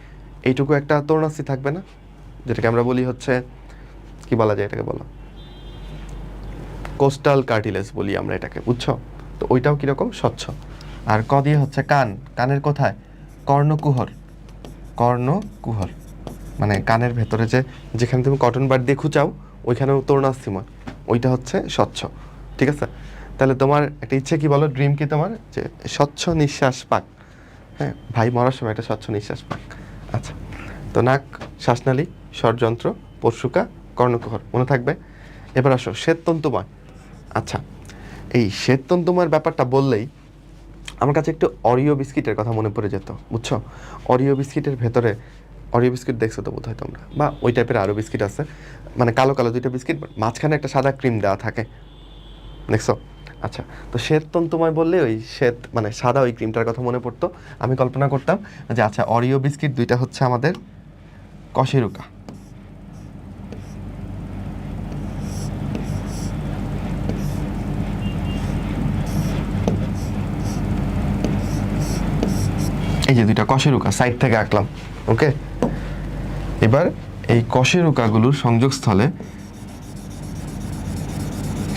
এইটুকু একটা তরুণাস্থি থাকবে না, যেটাকে আমরা বলি হচ্ছে কি বলা যায় এটাকে বলো? কোস্টাল কার্টিলেজ বলি আমরা এটাকে, বুঝছো? তো ওইটাও কিরকম? স্বচ্ছ। আর ক দিয়ে হচ্ছে কান, কানের কোথায়? কর্ণকুহর, কর্ণকুহর, মানে কানের ভেতরে যে যেখানে তুমি কটন বাড দিয়ে খুঁচাও ওইখানেও তরুণাস্থিময়, ওইটা হচ্ছে স্বচ্ছ, ঠিক আছে। তাহলে তোমার একটা ইচ্ছে কি বলো, ড্রিম কি তোমার, যে স্বচ্ছ নিঃশ্বাস পাক। হ্যাঁ, ভাই মরার সময় একটা স্বচ্ছ নিঃশ্বাস পাক। আচ্ছা, তো নাক, শ্বাসনালী, স্বরযন্ত্র, পরশুকা, কর্ণকুহর, মনে থাকবে। এবার আসো শ্বেততন্তুময়। আচ্ছা, এই শ্বেততন্তুময়ের ব্যাপারটা বললেই আমার কাছে একটু অরিও বিস্কিটের কথা মনে পড়ে যেত, বুঝছো। অরিও বিস্কিটের ভেতরে, অরিও বিস্কিট দেখছো তো বোধ হয় তোমরা, বা ওই টাইপের আরও বিস্কিট আছে, মানে কালো কালো দুইটা বিস্কিট, মাঝখানে একটা সাদা ক্রিম দেওয়া থাকে, দেখছো। আচ্ছা, তো শ্বেততন্তুময় বললে ওই শ্বেত মানে সাদা ওই ক্রিমটার কথা মনে পড়তো। আমি কল্পনা করতাম যে আচ্ছা, অরিও বিস্কিট দুইটা হচ্ছে আমাদের কশেরুকা। এই যে দুইটা কশেরুকা সাইড থেকে আঁকলাম, ওকে। এবার এই কশেরুকাগুলোর সংযোগস্থলে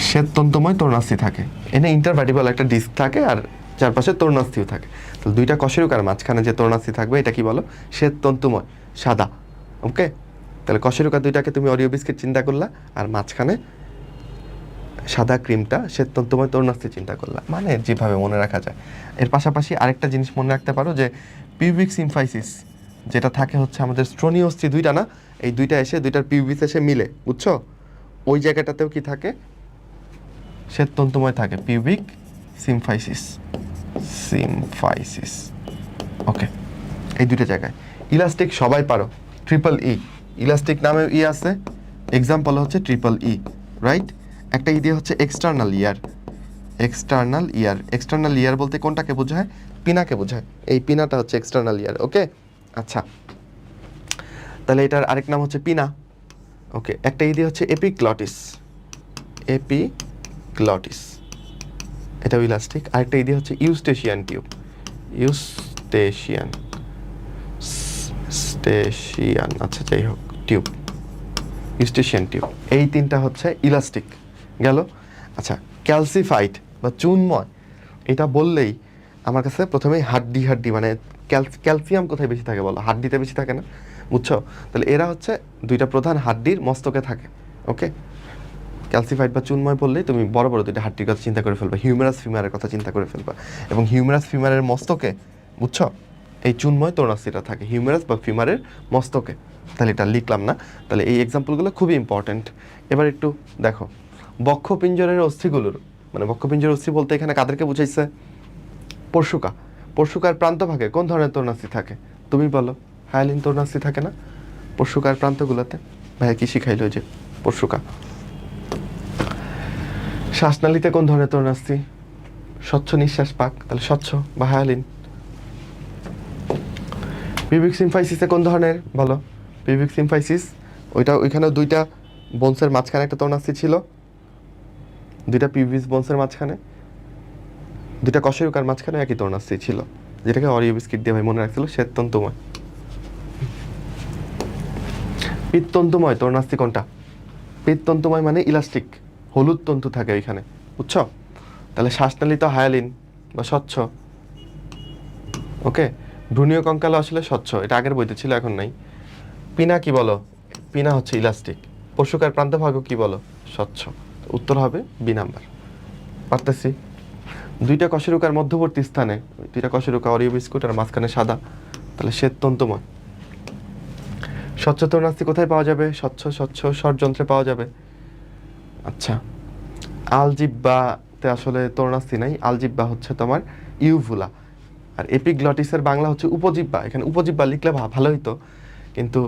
শ্বেততন্তুময় তরুণাস্থি থাকে। এনে ইন্টারভার্টিবল একটা ডিস্ক থাকে আর চারপাশে তরুণাস্থিও থাকে। তো দুইটা কশেরুকার মাঝখানে যে তরুণাস্থি থাকবে এটা কি বলো, শ্বেততন্তুময়, সাদা, ওকে। তাহলে কশেরুকা দুইটাকে তুমি অরিও বিস্কিট চিন্তা করলা, আর মাঝখানে সাদা ক্রিমটা শ্বেততন্তুময় তরুণাস্থি চিন্তা করলা, মানে যেভাবে মনে রাখা যায়। এর পাশাপাশি আরেকটা জিনিস মনে রাখতে পারো যে পিউবিক সিম্ফাইসিস যেটা থাকে হচ্ছে আমাদের স্ট্রোনি অস্থি দুইটা না, এই দুইটা এসে দুইটার পিউবিস এসে মিলে, বুঝছো, ওই জায়গাটাতেও কি থাকে, শ্বেততন্তুময় থাকে, পিউবিক সিম্ফাইসিস, সিম্ফাইসিস, ওকে। এই দুইটা জায়গায় ইলাস্টিক সবাই পারো, ট্রিপল ই, ইলাস্টিক নামে ই আছে, এক্সাম্পল হচ্ছে ট্রিপল ই, রাইট। একটা ই দিয়ে হচ্ছে এক্সটার্নাল ইয়ার, এক্সটার্নাল ইয়ার, এক্সটার্নাল ইয়ার বলতে কোনটাকে বোঝায়, পিনাকে বোঝায়, এই পিনাটা হচ্ছে এক্সটার্নাল ইয়ার, ওকে। আচ্ছা, তাহলে এটার আরেক নাম হচ্ছে পিনা, ওকে। একটা ই দিয়ে হচ্ছে এপিগ্লটিস, এপিগ্লটিস, এটাও ইলাস্টিক। আরেকটা ই দিয়ে হচ্ছে ইউস্টেশিয়ান টিউব, ইউস্টেশিয়ান, স্টেশিয়ান, আচ্ছা যাই হোক, টিউব, ইউস্টেশিয়ান টিউব, এই তিনটা হচ্ছে ইলাস্টিক গেল। আচ্ছা, ক্যালসিফাইড বা চুনময়, এটা বললেই আমার কাছে প্রথমেই হাড্ডি, হাড্ডি মানে ক্যালসিয়াম কোথায় বেশি থাকে বলো, হাড্ডিতে বেশি থাকে না, বুঝছো। তাহলে এরা হচ্ছে দুইটা প্রধান হাড্ডির মস্তকে থাকে, ওকে। ক্যালসিফাইড বা চুনময় বললেই তুমি বড় বড় দুইটা হাড্ডির কথা চিন্তা করে ফেলবা, হিউমেরাস ফিমারের কথা চিন্তা করে ফেলবা, এবং হিউমেরাস ফিমারের মস্তকে, বুঝছো, এই চুনময় তরুণাস্থিটা থাকে হিউমেরাস বা ফিমারের মস্তকে। তাহলে এটা লিখলাম না, তাহলে এই এক্সাম্পলগুলো খুবই ইম্পর্টেন্ট। এবার একটু দেখো বক্ষপিঞ্জরের অস্থিগুলোর, মানে বক্ষপিঞ্জরের অস্থি বলতে এখানে কাদেরকে বুঝাইছে, পরশুকা, পরশুকার প্রান্তভাগে কোন ধরনের তরুণাস্থি থাকে তুমি বলো, হায়ালিন তরুণাস্থি থাকে না পরশুকার প্রান্তগুলোতে, ভাইয়া কি শিখাইলো যে পরশুকা। শ্বাসনালীতে কোন ধরনের তরুণাস্থি, স্বচ্ছ নিঃশ্বাস পাক, তাহলে স্বচ্ছ বা হায়ালিন। পিউবিক সিম্ফাইসিসে কোন ধরনের বলো, পিউবিক সিম্ফাইসিস, ওইটা ওইখানেও দুইটা বোনসের মাঝখানে একটা তরুণাস্থি ছিল, দুইটা পিউবিস বোনসের মাঝখানে, দুইটা কশেরুকার মাঝখানে একই তরুণাস্থি ছিল, যেটাকে অরিও বিস্কিট দিয়ে ভাই মনে রাখছিল শ্বেততন্তুময়। পিত্তন্তুময় তরুণাস্থি কোনটা, পিত্তন্তুময় মানে ইলাস্টিক, হলুদ তন্তু থাকে ওইখানে, বুঝছো। তাহলে শ্বাসনালী তো হায়ালিন বা স্বচ্ছ, ওকে। ভ্রূণীয় কঙ্কাল আসলে স্বচ্ছ, এটা আগের বইতে ছিল এখন নাই। পিনা কি বলো, পিনা হচ্ছে ইলাস্টিক। পরশুকার প্রান্তভাগও কি বলো, স্বচ্ছ। উত্তর হবে বি নাম্বার, পারতেছি। দুইটা কশেরুকার মধ্যবর্তী স্থানে, দুইটা কশেরুকা অরিও বিস্কুট আর মাঝখানে সাদা, তাহলে শ্বেততন্তুময়। স্বচ্ছ তরুণাস্থি কোথায় পাওয়া যাবে, স্বচ্ছ স্বচ্ছ স্বরযন্ত্রে পাওয়া যাবে। আচ্ছা, আলজিব্বাতে আসলে তরুণাস্থি নাই, আলজিব্বা হচ্ছে তোমার ইউভুলা, আর এপিগ্লটিসের বাংলা হচ্ছে উপজিব্বা। এখানে উপজিব্বা লিখলে ভালো হইতো, কিন্তু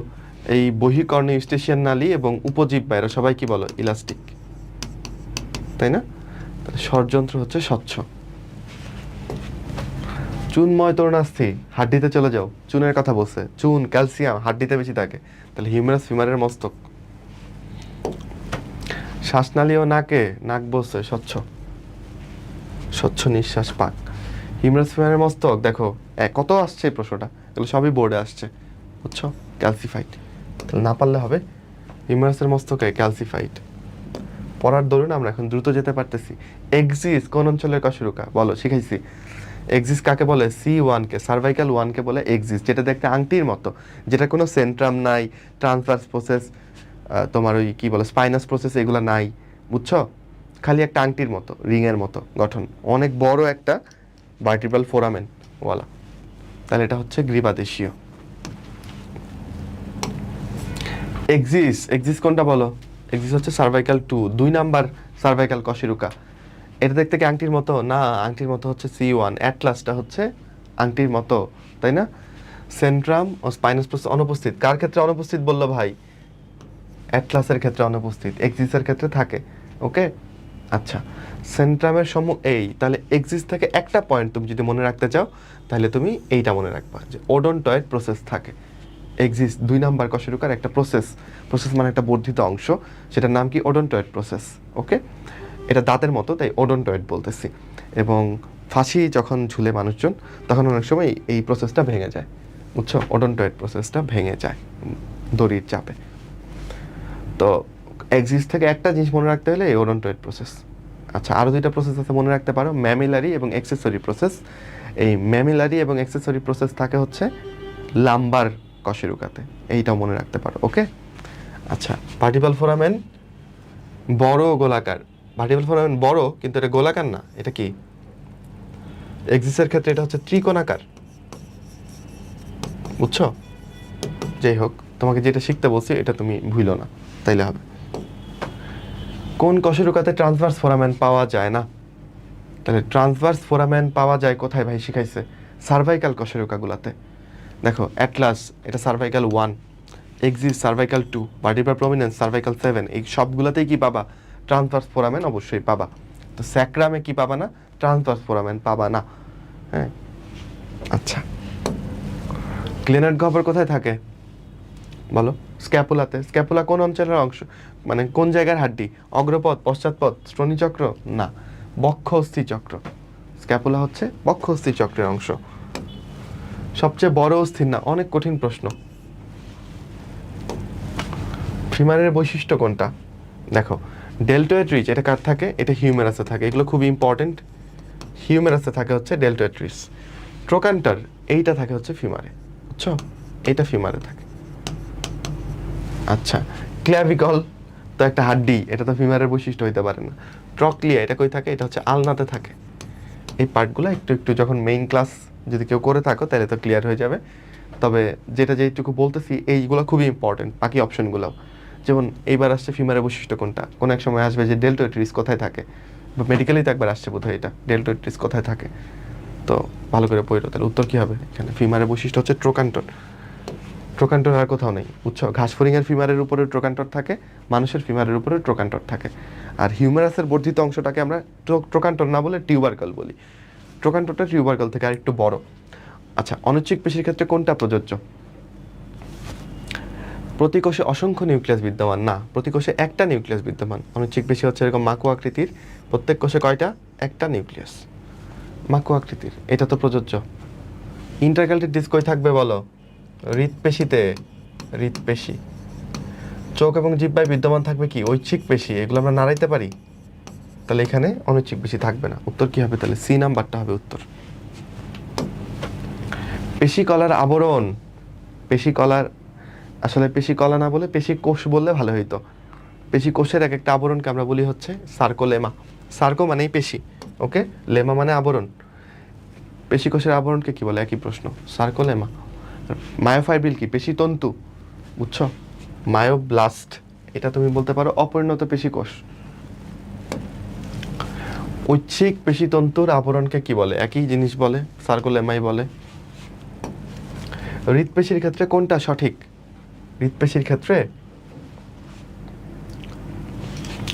এই বহিকর্ণীয় ইউস্টেশিয়ান নালী এবং উপজিব্বা এরা সবাই কি বলো, ইলাস্টিক, তাই না। তাহলে স্বরযন্ত্র হচ্ছে স্বচ্ছ। চুনময় তরুণাস্থি, হাড্ডিতে চলে যাও, চুনের কথা বলছে, চুন ক্যালসিয়াম হাড্ডিতে বেশি থাকে, তাহলে হিউমেরাস ফিমারের মস্তক। শ্বাসনালী ও নাকে, নাক বলছে স্বচ্ছ, স্বচ্ছ নিঃশ্বাস পাক। হিউমেরাস ফিমারের মস্তক দেখো কত আসছে এই প্রশ্নটা, এগুলো সবই বোর্ডে আসছে, বুঝছো। ক্যালসিফাইড, তাহলে না পারলে হবে হিউমেরাসের মস্তকে ক্যালসিফাইড। পড়ার দরুন আমরা এখন দ্রুত যেতে পারতেছি। এক্সিস কোন অঞ্চলের কশেরুকা বলো, শিখাইছি। এক্সিস কাকে বলে, C1 কে, সার্ভাইকাল 1 কে বলে এক্সিস, যেটা দেখতে আংটির মতো, যেটা কোনো সেন্ট্রাম নাই, ট্রান্সভার্স প্রসেস, তোমার ওই কি বলে স্পাইনাস প্রসেস এগুলো নাই, বুঝছো। খালি একটা আংটির মতো, রিংয়ের মতো গঠন, অনেক বড় একটা ভার্টিব্রাল ফোরামেন ওয়ালা, তাহলে এটা হচ্ছে গ্রীবাদেশীয়। এক্সিস কোনটা বলো? এক্সিস হচ্ছে সার্ভাইকাল 2, 2 নাম্বার সার্ভাইকাল কশেরুকা। এটা দেখতে কি আংটির মতো? না, আংটির মতো হচ্ছে C1, অ্যাটলাসটা হচ্ছে আংটির মতো, তাই না? সেন্ট্রাম ও স্পাইনাস প্রসেস অনুপস্থিত। কার ক্ষেত্রে অনুপস্থিত বললো ভাই? অ্যাটলাসের ক্ষেত্রে অনুপস্থিত, এক্সিসের ক্ষেত্রে থাকে। ওকে, আচ্ছা, সেন্ট্রামের সম্মুখ এই, তাহলে এক্সিস থেকে একটা পয়েন্ট তুমি যদি মনে রাখতে চাও তাহলে তুমি এইটা মনে রাখবা যে ওডন্টয়েড প্রসেস থাকে। এক্সিস 2 নাম্বার কশেরুকার একটা প্রসেস মানে একটা বর্ধিত অংশ, সেটার নাম কি? ওডন্টয়েড প্রসেস। ওকে, এটা দাঁতের মতো, তাই ওডন্টয়েড বলতেছি। এবং ফাঁসি যখন ঝুলে মানুষজন, তখন অনেক সময় এই প্রসেসটা ভেঙে যায়, বুঝছো? ওডন্টয়েড প্রসেসটা ভেঙে যায় দড়ির চাপে। তো এক্সিস থেকে একটা জিনিস মনে রাখতে হলে এই ওডন্টয়েড প্রসেস। আচ্ছা, আরও 2টা প্রসেস আছে, মনে রাখতে পারো, ম্যামিলারি এবং অ্যাক্সেসরি প্রসেস। এই ম্যামিলারি এবং অ্যাক্সেসরি প্রসেস থাকে হচ্ছে লাম্বার কশেরুকাতে, এইটাও মনে রাখতে পারো। ওকে, আচ্ছা, ভার্টিব্রাল ফোরামেন বড় গোলাকার। ভার্টিব্রাল ফোরামেন বড়, কিন্তু এটা গোলাকার না। এটা কি? এক্সিসের ক্ষেত্রে এটা হচ্ছে ত্রিকোণাকার, বুঝছো? যাই হোক, তোমাকে যেটা শিখতে বলছি এটা তুমি ভুলো না, তাইলে হবে। কোন কশেরুকাতে ট্রান্সভার্স ফোরামেন পাওয়া যায় না? তাহলে ট্রান্সভার্স ফোরামেন পাওয়া যায় কোথায় ভাই? শিখাইছে সার্ভাইকাল কশেরুকাগুলাতে। দেখো, অ্যাটলাস এটা cervical 1, axis cervical 2, vertebral prominence cervical 7, এই সবগুলোতেই কি পাবা? ট্রান্সভার্স ফোরামেন অবশ্যই পাবা। তো স্যাক্রামে কি পাবা না? ট্রান্সভার্স ফোরামেন পাবা না। হ্যাঁ, আচ্ছা, গ্লেনার্ড গহ্বর কোথায় থাকে বলো? স্ক্যাপুলাতে। স্ক্যাপুলা কোন অঞ্চলের অংশ, মানে কোন জায়গার হাড্ডি? অগ্রপদ, পশ্চাৎপদ, শ্রোণীচক্র? না, বক্ষ অস্থি চক্র। স্ক্যাপুলা হচ্ছে বক্ষ অস্থি চক্রের অংশ। সবচেয়ে বড় অস্থির না? অনেক কঠিন প্রশ্ন। ফিমারের বৈশিষ্ট্য কোনটা? দেখো, ডেল্টয়েড রিজ, এটা কার থাকে? এটা হিউমেরাসে থাকে। এগুলো খুব ইম্পর্টেন্ট। হিউমেরাসে থাকে হচ্ছে ডেল্টয়েড রিজ। ট্রোকান্টার এইটা থাকে হচ্ছে ফিমারে, বুঝছো? এইটা ফিমারে থাকে। আচ্ছা, ক্ল্যাভিকল তো একটা হাড্ডি, এটা তো ফিমারের বৈশিষ্ট্য হইতে পারে না। ট্রক্লিয়া এটা কই থাকে? এটা হচ্ছে আলনাতে থাকে। এই পার্টগুলো একটু একটু যখন মেইন ক্লাস যদি কেউ করে থাকো তাহলে তো ক্লিয়ার হয়ে যাবে। তবে যেটুকু বলতেছি এইগুলো খুবই ইম্পর্টেন্ট, বাকি অপশনগুলো। যেমন এইবার আসছে ফিমারের বৈশিষ্ট্য কোনটা, কোন এক সময় আসবে যে ডেল্টয়েড রিজ কোথায় থাকে, বা মেডিকেলেই তো একবার আসছে বোধহয় এটা, ডেল্টয়েড রিজ কোথায় থাকে। তো ভালো করে পড়ো, তাহলে উত্তর কী হবে এখানে? ফিমারের বৈশিষ্ট্য হচ্ছে ট্রোকান্টর। ট্রোকান্টর আর কোথাও নেই, বুঝছো? ঘাসফড়িংয়ের ফিমারের উপরে ট্রোকান্টর থাকে, মানুষের ফিমারের উপরে ট্রোকান্টর থাকে। আর হিউমেরাসের বর্ধিত অংশটাকে আমরা ট্রোকান্টর না বলে টিউবারকল বলি। ট্রোকান্টরটা টিউবারকল থেকে আরেকটু বড়। আচ্ছা, অনুচ্ছিক পেশির ক্ষেত্রে কোনটা প্রযোজ্য? প্রতি কোষে অসংখ্য নিউক্লিয়াস বিদ্যমান না, প্রতি কোষে একটা নিউক্লিয়াস বিদ্যমান। অনুচ্ছিক পেশি হচ্ছে এরকম মাকু আকৃতির, প্রত্যেক কোষে কয়টা? একটা নিউক্লিয়াস, মাকু আকৃতির। এটা তো প্রযোজ্য। ইন্টারক্যালটিক ডিস্ক কই থাকবে বলো? হৃৎপেশিতে, হৃৎপেশি। চোখ এবং জিহ্বায় বিদ্যমান থাকবে কি? ঐচ্ছিক পেশি, এগুলো আমরা নাড়াইতে পারি। তাহলে এখানে অনৈচ্ছিক পেশি থাকবে না। উত্তর কি হবে তাহলে? সি নাম্বারটা হবে উত্তর। পেশিকলার আবরণ, পেশিকলার, আসলে পেশিকলা না বলে পেশি কোষ বললে ভালো হইতো। পেশি কোষের এক একটা আবরণকে আমরা বলি হচ্ছে সার্কোলেমা। সার্কো মানেই পেশি, ওকে, লেমা মানে আবরণ। পেশি কোষের আবরণকে কি বলে? একই প্রশ্ন, সার্কোলেমা। মায়োফাইব্রিল কি? পেশি তন্তু, বুঝছো? মায়োব্লাস্ট এটা তুমি বলতে পারো অপরিণত পেশি কোষ। ঐচ্ছিক পেশিতন্তুর আবরণকে কি বলে? একই জিনিস বলে, সার্কোলেমাই বলে। হৃৎপেশির ক্ষেত্রে কোনটা সঠিক? হৃৎপেশির ক্ষেত্রে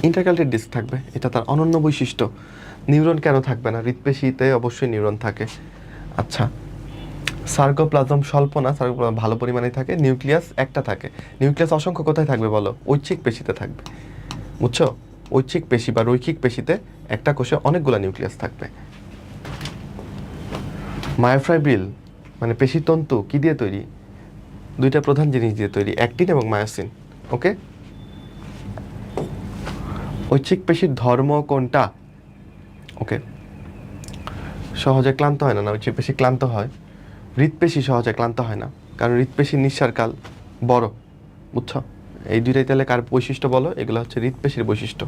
ইন্টারক্যালটিক ডিস্ক থাকবে, এটা তার অনন্য বৈশিষ্ট্য। নিউরন কেন থাকবে না? হৃৎপেশিতে অবশ্যই নিউরন থাকে। আচ্ছা, সার্কোপ্লাজম স্বল্প না, সার্কোপ্লাজম ভালো পরিমাণে থাকে। নিউক্লিয়াস একটা থাকে। নিউক্লিয়াস অসংখ্য কোথায় থাকবে বলো? ঐচ্ছিক পেশিতে থাকবে, বুঝছো? ঐচ্ছিক পেশি বা রৈখিক পেশিতে একটা কোষে অনেকগুলো নিউক্লিয়াস থাকবে। মায়োফাইব্রিল মানে পেশিতন্তু কি দিয়ে তৈরি? দুইটা প্রধান জিনিস দিয়ে তৈরি, অ্যাক্টিন এবং মায়োসিন। ওকে, ঐচ্ছিক পেশির ধর্ম কোনটা? ওকে, সহজে ক্লান্ত হয় না, না ঐচ্ছিক পেশি ক্লান্ত হয়। হৃৎপেশি সহজে ক্লান্ত হয় না, কারণ হৃৎপেশির নিঃশ্বাস কাল বড়, বুঝছো? এই দুইটাই তাহলে কার বৈশিষ্ট্য বলো? এগুলো হচ্ছে হৃৎপেশির বৈশিষ্ট্য।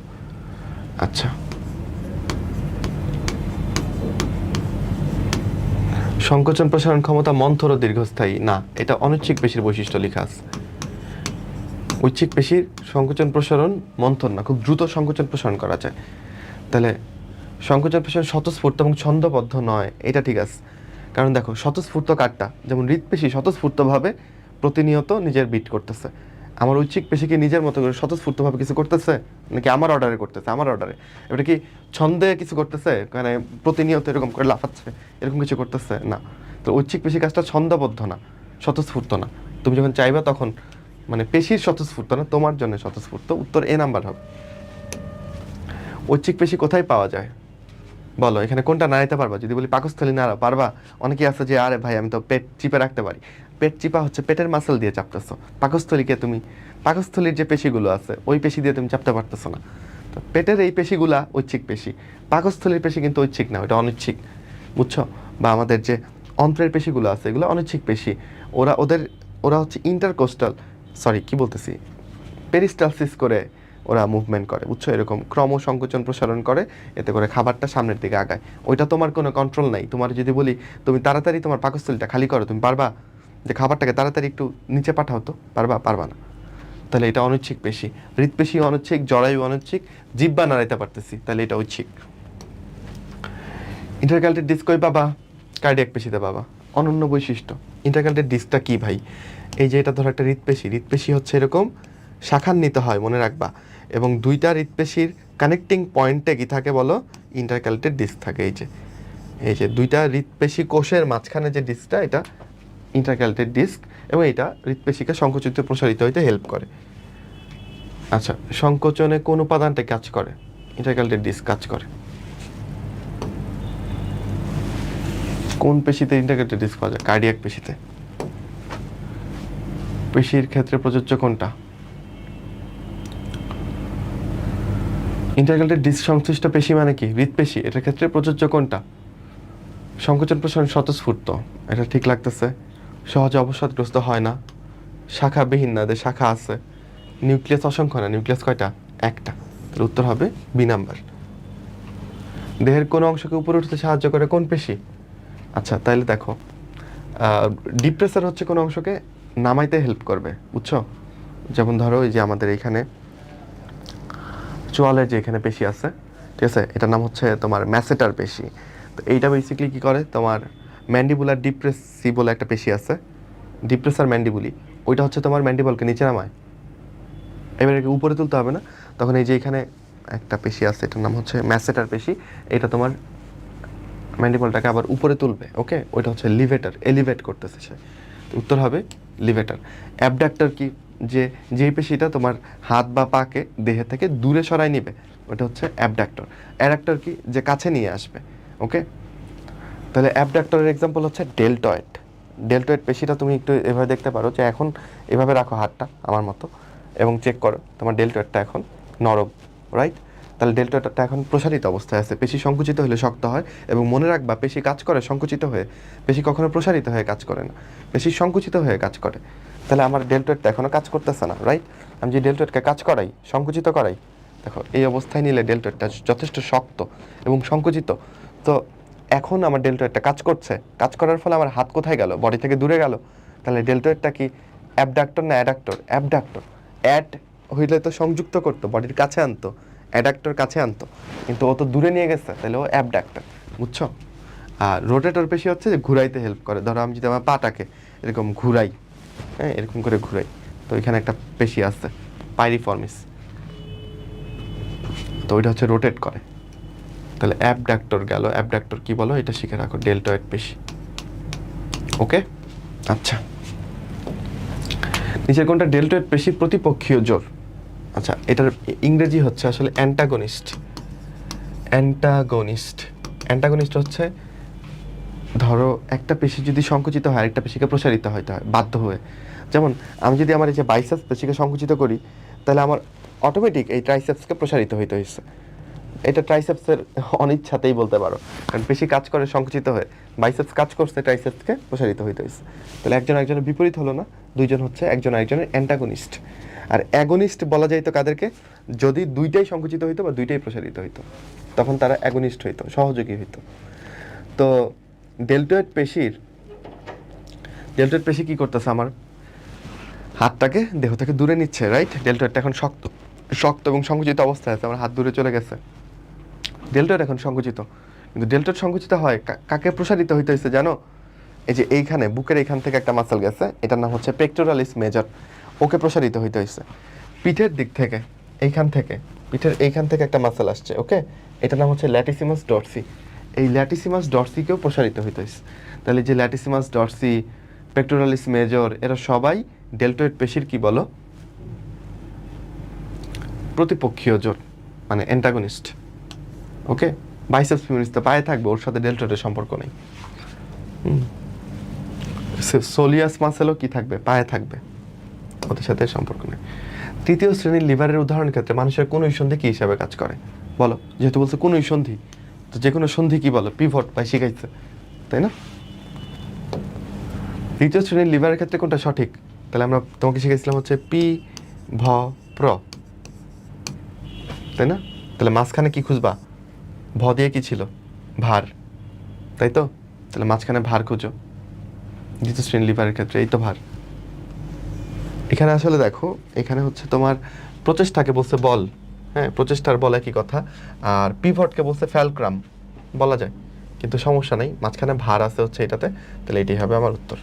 আচ্ছা। সংকোচন প্রসারণ ক্ষমতা মন্থর ও দীর্ঘস্থায়ী না, এটা অনিচ্ছিক পেশির বৈশিষ্ট্য লেখা আছে। ঐচ্ছিক পেশির সংকোচন প্রসারণ মন্থর না, খুব দ্রুত সংকোচন প্রসারণ করা যায়। তাহলে সংকোচন প্রসারণ স্বতঃস্ফূর্ত এবং ছন্দবদ্ধ নয়, এটা ঠিক আছে। কারণ দেখো স্বতঃস্ফূর্ত কারটা, যেমন হৃৎপেশি স্বতঃস্ফূর্তভাবে প্রতিনিয়ত নিজের বিট করতেছে। আমার ঐচ্ছিক পেশি কি নিজের মতো করে স্বতঃস্ফূর্তভাবে কিছু করতেছে, নাকি আমার অর্ডারে করতেছে? আমার অর্ডারে। এটা কি ছন্দে কিছু করতেছে, মানে প্রতিনিয়ত এরকম করে লাফাচ্ছে, এরকম কিছু করতেছে না। তো ঐচ্ছিক পেশি কাজটা ছন্দবদ্ধ না, স্বতঃস্ফূর্ত না। তুমি যখন চাইবা তখন, মানে পেশির স্বতঃস্ফূর্ত না, তোমার জন্য স্বতঃস্ফূর্ত। উত্তর এ নাম্বার হবে। ঐচ্ছিক পেশি কোথায় পাওয়া যায় বলো? এখানে কোনটা নাড়াইতে পারবা? যদি বলি পাকস্থলী নাড়া পারবা? অনেকেই আছে যে আরে ভাই আমি তো পেট চিপে রাখতে পারি। পেট চিপা হচ্ছে পেটের মাসেল দিয়ে চাপতেছো। পাকস্থলীকে তুমি, পাকস্থলীর যে পেশিগুলো আছে ওই পেশি দিয়ে তুমি চাপতে পারতেছো না। তো পেটের এই পেশিগুলা ঐচ্ছিক পেশি, পাকস্থলীর পেশি কিন্তু ঐচ্ছিক না, ওটা অনিচ্ছিক, বুঝছো? বা আমাদের যে অন্ত্রের পেশিগুলো আছে এগুলো অনিচ্ছিক পেশি। ওরা হচ্ছে ইন্টারকোস্টাল, সরি কি বলতেছি, পেরিস্টালসিস করে ওরা মুভমেন্ট করে, বুঝছো? এরকম ক্রম সংকোচন প্রসারণ করে, এতে করে খাবারটা সামনের দিকে আগায়। ওইটা তোমার কোনো কন্ট্রোল নাই। তোমার যদি বলি তুমি তাড়াতাড়ি তোমার পাকস্থলীটা খালি করো, তুমি পারবা? যে খাবারটাকে তাড়াতাড়ি একটু নিচে পাঠাও, তো পারবা? পারবা না। তাহলে এটা অনিচ্ছিক পেশি। হৃৎপেশি অনিচ্ছিক, জরায়ু অনিচ্ছিক, জিহ্বা নাড়াইতে পারতেছি, তাহলে এটা ঐচ্ছিক। ইন্টারক্যালটেড ডিস্ক কই পাবা? কার্ডিয়াক পেশিতে পাবা। অনন্য বৈশিষ্ট্য। ইন্টারক্যালটেড ডিস্কটা কি ভাই? এই যে এটা ধরো একটা হৃৎপেশি, হৃৎপেশি হচ্ছে এরকম শাখান্বিত হয়, মনে রাখবা। এবং দুইটা হৃৎপেশির কানেক্টিং পয়েন্টে কি থাকে বলো? ইন্টারক্যালটেড ডিস্ক থাকে। এই যে দুইটা হৃৎপেশি কোষের মাঝখানে যে ডিস্কটা, এটা ইন্টারক্যালটেড ডিস্ক, এবং এটা হৃৎপেশিকে সংকুচিত প্রসারিত হইতে হেল্প করে। আচ্ছা, সংকোচনে কোন উপাদানটা কাজ করে? ইন্টারক্যালটেড ডিস্ক কাজ করে। কোন পেশিতে ইন্টারক্যালটেড ডিস্ক পাওয়া যায়? কার্ডিয়াক পেশিতে। পেশির ক্ষেত্রে প্রযোজ্য কোনটা? ইন্টারক্যালটেড ডিস্ক সংশ্লিষ্ট পেশি মানে কি? হৃৎপেশি। এটার ক্ষেত্রে প্রযোজ্য কোনটা? সংকোচন প্রসারণ স্বতঃস্ফূর্ত, এটা ঠিক লাগতেছে। সহজে অবসাদগ্রস্ত হয় না, শাখাবিহীন না, এদের শাখা আছে। নিউক্লিয়াস অসংখ্য না, নিউক্লিয়াস কয়টা? একটা। তার উত্তর হবে বি নাম্বার। দেহের কোন অংশকে উপরে উঠতে সাহায্য করে কোন পেশি? আচ্ছা তাহলে দেখো, ডিপ্রেসার হচ্ছে কোন অংশকে নামাইতে হেল্প করবে, বুঝছো? যেমন ধরো এই যে আমাদের এইখানে চোয়ালের যে এখানে পেশি আছে, ঠিক আছে, এটার নাম হচ্ছে তোমার ম্যাসেটার পেশি। তো এইটা বেসিক্যালি কি করে, তোমার ম্যান্ডিবুলার ডিপ্রেসি বলে একটা পেশি আছে, ডিপ্রেসার ম্যান্ডিবুলি, ওইটা হচ্ছে তোমার ম্যান্ডিবলকে নিচে নামায়। এবারে উপরে তুলতে হবে না, তখন এই যে এখানে একটা পেশি আছে, এটার নাম হচ্ছে ম্যাসেটার পেশি, এটা তোমার ম্যান্ডিবলটাকে আবার উপরে তুলবে। ওকে, ওইটা হচ্ছে লিভেটার, এলিভেট করতেছে সে। উত্তর হবে লিভেটার। অ্যাবডাক্টর কি? যেই পেশিটা তোমার হাত বা পাকে দেহে থেকে দূরে সরাই নিবে, ওটা হচ্ছে অ্যাবডাক্টর। অ্যাডাক্টর কি? যে কাছে নিয়ে আসবে। ওকে, তাহলে অ্যাবডাক্টরের এক্সাম্পল হচ্ছে ডেল্টয়েড। ডেল্টয়েড পেশিটা তুমি একটু এভাবে দেখতে পারো, যে এখন এভাবে রাখো হাতটা আমার মতো এবং চেক করো তোমার ডেল্টয়েডটা এখন নরম, রাইট? তাহলে ডেল্টয়েডটা এখন প্রসারিত অবস্থায় আছে। পেশি সংকুচিত হলে শক্ত হয়, এবং মনে রাখবা পেশি কাজ করে সংকুচিত হয়ে, পেশি কখনো প্রসারিত হয়ে কাজ করে না, পেশি সংকুচিত হয়ে কাজ করে। তাহলে আমার ডেল্টয়েডটা এখনও কাজ করতেছে না, রাইট? আমি যে ডেল্টয়েডকে কাজ করাই, সংকুচিত করাই, দেখো এই অবস্থায় নিলে ডেল্টয়েডটা যথেষ্ট শক্ত এবং সংকুচিত। তো এখন আমার ডেল্টয়েডটা কাজ করছে, কাজ করার ফলে আমার হাত কোথায় গেল? বডি থেকে দূরে গেল। তাহলে ডেল্টয়েডটা কি অ্যাবডাক্টর না অ্যাডাক্টর? অ্যাবডাক্টর। অ্যাড হইলে তো সংযুক্ত করতো, বডির কাছে আনতো, অ্যাডাক্টর কাছে আনতো, কিন্তু ও তো দূরে নিয়ে গেছে, তাহলে ও অ্যাবডাক্টর, বুঝছো? আর রোটেটর পেশি হচ্ছে যে ঘুরাইতে হেল্প করে। ধরো আমি যদি আমার পাটাকে এরকম ঘুরাই, হ্যাঁ এরকম করে ঘুরাই, তো এখানে একটা পেশি আছে পাইরিফর্মিস, তো ওইটা হচ্ছে রোটেট করে। তাহলে অ্যাবডাক্টর গেল। অ্যাবডাক্টর কি বলো? এটা শিখে রাখো, ডেল্টয়েড পেশি। ওকে, আচ্ছা নিচের কোনটা ডেল্টয়েড পেশির প্রতিপক্ষীয় জোর? আচ্ছা, এটার ইংরেজি হচ্ছে আসলে অ্যান্টাগনিস্ট। অ্যান্টাগনিস্ট, অ্যান্টাগনিস্ট হচ্ছে, ধরো একটা পেশি যদি সংকুচিত হয় আরেকটা পেশিকে প্রসারিত হইতে হয় বাধ্য হয়ে। যেমন আমি যদি আমার এই যে বাইসেপস পেশিকে সংকুচিত করি, তাহলে আমার অটোমেটিক এই ট্রাইসেপসকে প্রসারিত হইতে হয়েছে। এটা ট্রাইসেপসের অনিচ্ছাতেই বলতে পারো, কারণ পেশি কাজ করে সংকুচিত হয়ে, বাইসেপস কাজ করছে ট্রাইসেপসকে প্রসারিত হইতে হয়েছে। তাহলে একজন একজনের বিপরীত হলো না, দুইজন হচ্ছে একজন আরেকজনের অ্যান্টাগনিস্ট। আর অ্যাগনিস্ট বলা যাইতো কাদেরকে? যদি দুইটাই সংকুচিত হইতো বা দুইটাই প্রসারিত হইতো, তখন তারা অ্যাগনিস্ট হইতো, সহযোগী হইতো। তো ডেল্টয়েড পেশি কি করতেছে আমার হাতটাকে দেহ থেকে দূরে নিচ্ছে, রাইট? ডেল্টয়েডটা এখন শক্ত এবং সংকুচিত অবস্থায় আছে, আমার হাত দূরে চলে গেছে। ডেল্টয়েড এখন সংকুচিত, কিন্তু ডেল্টয়েড সংকুচিত হয় কাকে প্রসারিত হইতে হয়েছে জানো? এই যে এইখানে বুকের এইখান থেকে একটা মাসল গেছে, এটার নাম হচ্ছে পেক্টোরালিস মেজর, ওকে প্রসারিত হইতে হয়েছে। পিঠের দিক থেকে পিঠের এইখান থেকে একটা মাসল আসছে, ওকে, এটার নাম হচ্ছে ল্যাটিসিমাস ডরসি। এই ল্যাটিসিমাস ডরসিকেও প্রসারিত হইতে হয়েছে। তাহলে যে ল্যাটিসিমাস ডরসি, পেক্টোরালিস মেজর, এরা সবাই ডেল্টয়েড পেশির কি বলো? প্রতিপক্ষীয় জোট, মানে অ্যান্টাগনিস্ট। ওকে, বাইসেপস ফিমোরিস তো পায়ে থাকবে, ওর সাথে ডেল্টয়েডের সম্পর্ক নেই। সোলিয়াস মাসেলও কি থাকবে? পায়ে থাকবে, ওদের সাথে সম্পর্ক নেই। তৃতীয় শ্রেণীর লিভারের উদাহরণের ক্ষেত্রে মানুষের কোন সন্ধি কি হিসাবে কাজ করে বলো? যেহেতু বলছে কোন সন্ধি, তো যে কোনো সন্ধি কি বলো? পিভট বা শিখাইছে, তাই না? তৃতীয় শ্রেণীর লিভারের ক্ষেত্রে কোনটা সঠিক? তাহলে আমরা তোমাকে শিখেছিলাম হচ্ছে পি ভ প্র, তাই না? তাহলে মাঝখানে কি খুঁজবা? ভ দিয়ে কি ছিল? ভার, তাই তো? তাহলে মাঝখানে ভার খুঁজো দ্বিতীয় শ্রেণীর লিভারের ক্ষেত্রে, এই তো ভার। এখানে আসলে দেখো, এখানে হচ্ছে তোমার প্রচেষ্টাকে বলছে বল, হ্যাঁ, প্রচেষ্টার বল একই কথা। আর পিভটকে বলছে ফ্যালক্রাম, বলা যায়, কিন্তু সমস্যা নেই, মাঝখানে ভার আছে হচ্ছে এটাতে, তাহলে এটাই হবে আমার উত্তর।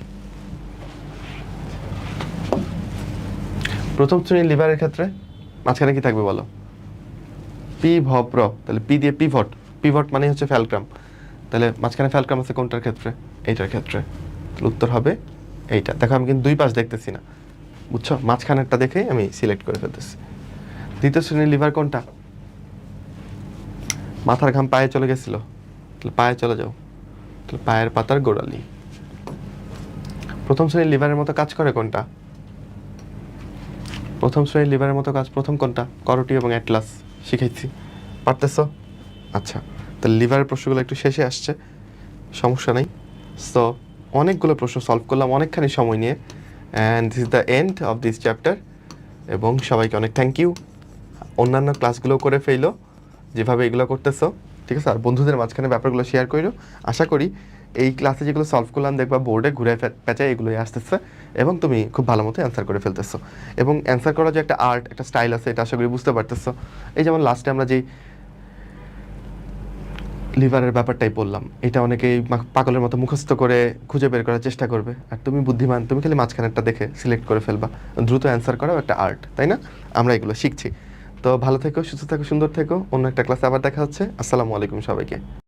প্রথম শ্রেণীর লিভারের ক্ষেত্রে মাঝখানে কি থাকবে বলো? পি ভ প্র, তাহলে পি দিয়ে পিভট মানে হচ্ছে ফ্যালক্রাম, তাহলে মাঝখানে ফ্যালক্রাম আছে কোনটার ক্ষেত্রে? এইটার ক্ষেত্রে, তাহলে উত্তর হবে এইটা। দেখো আমি কিন্তু দুই পাশ দেখতেছি না, বুঝছো? মাঝখানেরটা দেখে আমি সিলেক্ট করে ফেলতেছি। দ্বিতীয় শ্রেণীর লিভার কোনটা? মাথার ঘাম পায়ে চলে গেছিল, তাহলে পায়ে চলে যাও, তাহলে পায়ের পাতার গোড়ালি। প্রথম শ্রেণীর লিভারের মতো কাজ করে কোনটা? প্রথম শ্রেণীর লিভারের মতো কাজ প্রথম কোনটা? করোটি এবং অ্যাটলাস শিখাইছি, পারতেছ? আচ্ছা, তাহলে লিভারের প্রশ্নগুলো একটু শেষে আসছে, সমস্যা নেই। সো অনেকগুলো প্রশ্ন সলভ করলাম অনেকখানি সময় নিয়ে, and this is the end of this chapter. এবং সবাইকে অনেক থ্যাংক ইউ। অন্যান্য ক্লাসগুলো করে ফেলো যেভাবে এগুলো করতেছো, ঠিক আছে? আর বন্ধুদের মাঝখানে ব্যাপারগুলো শেয়ার করো। আশা করি এই ক্লাসে যেগুলো সলভ করলাম দেখবা বোর্ডে ঘুরে পেঁচায় এগুলোই আসতেছে, এবং তুমি খুব ভালো মতো অ্যান্সার করে ফেলতেছো। এবং অ্যান্সার করার যে একটা আর্ট, একটা স্টাইল আছে, এটা আশা করি বুঝতে পারতেছো। এই যেমন লাস্টে আমরা যেই লিভারের ব্যাপারটাই বললাম, এটা অনেকেই পাগলের মতো মুখস্থ করে খুঁজে বের করার চেষ্টা করবে, আর তুমি বুদ্ধিমান, তুমি খালি মাঝখানেরটা দেখে সিলেক্ট করে ফেলবা। দ্রুত অ্যান্সার করাও একটা আর্ট, তাই না? আমরা এগুলো শিখছি। তো ভালো থেকো, সুস্থ থেকো, সুন্দর থেকো। অন্য একটা ক্লাসে আবার দেখা হচ্ছে। আসসালামু আলাইকুম সবাইকে।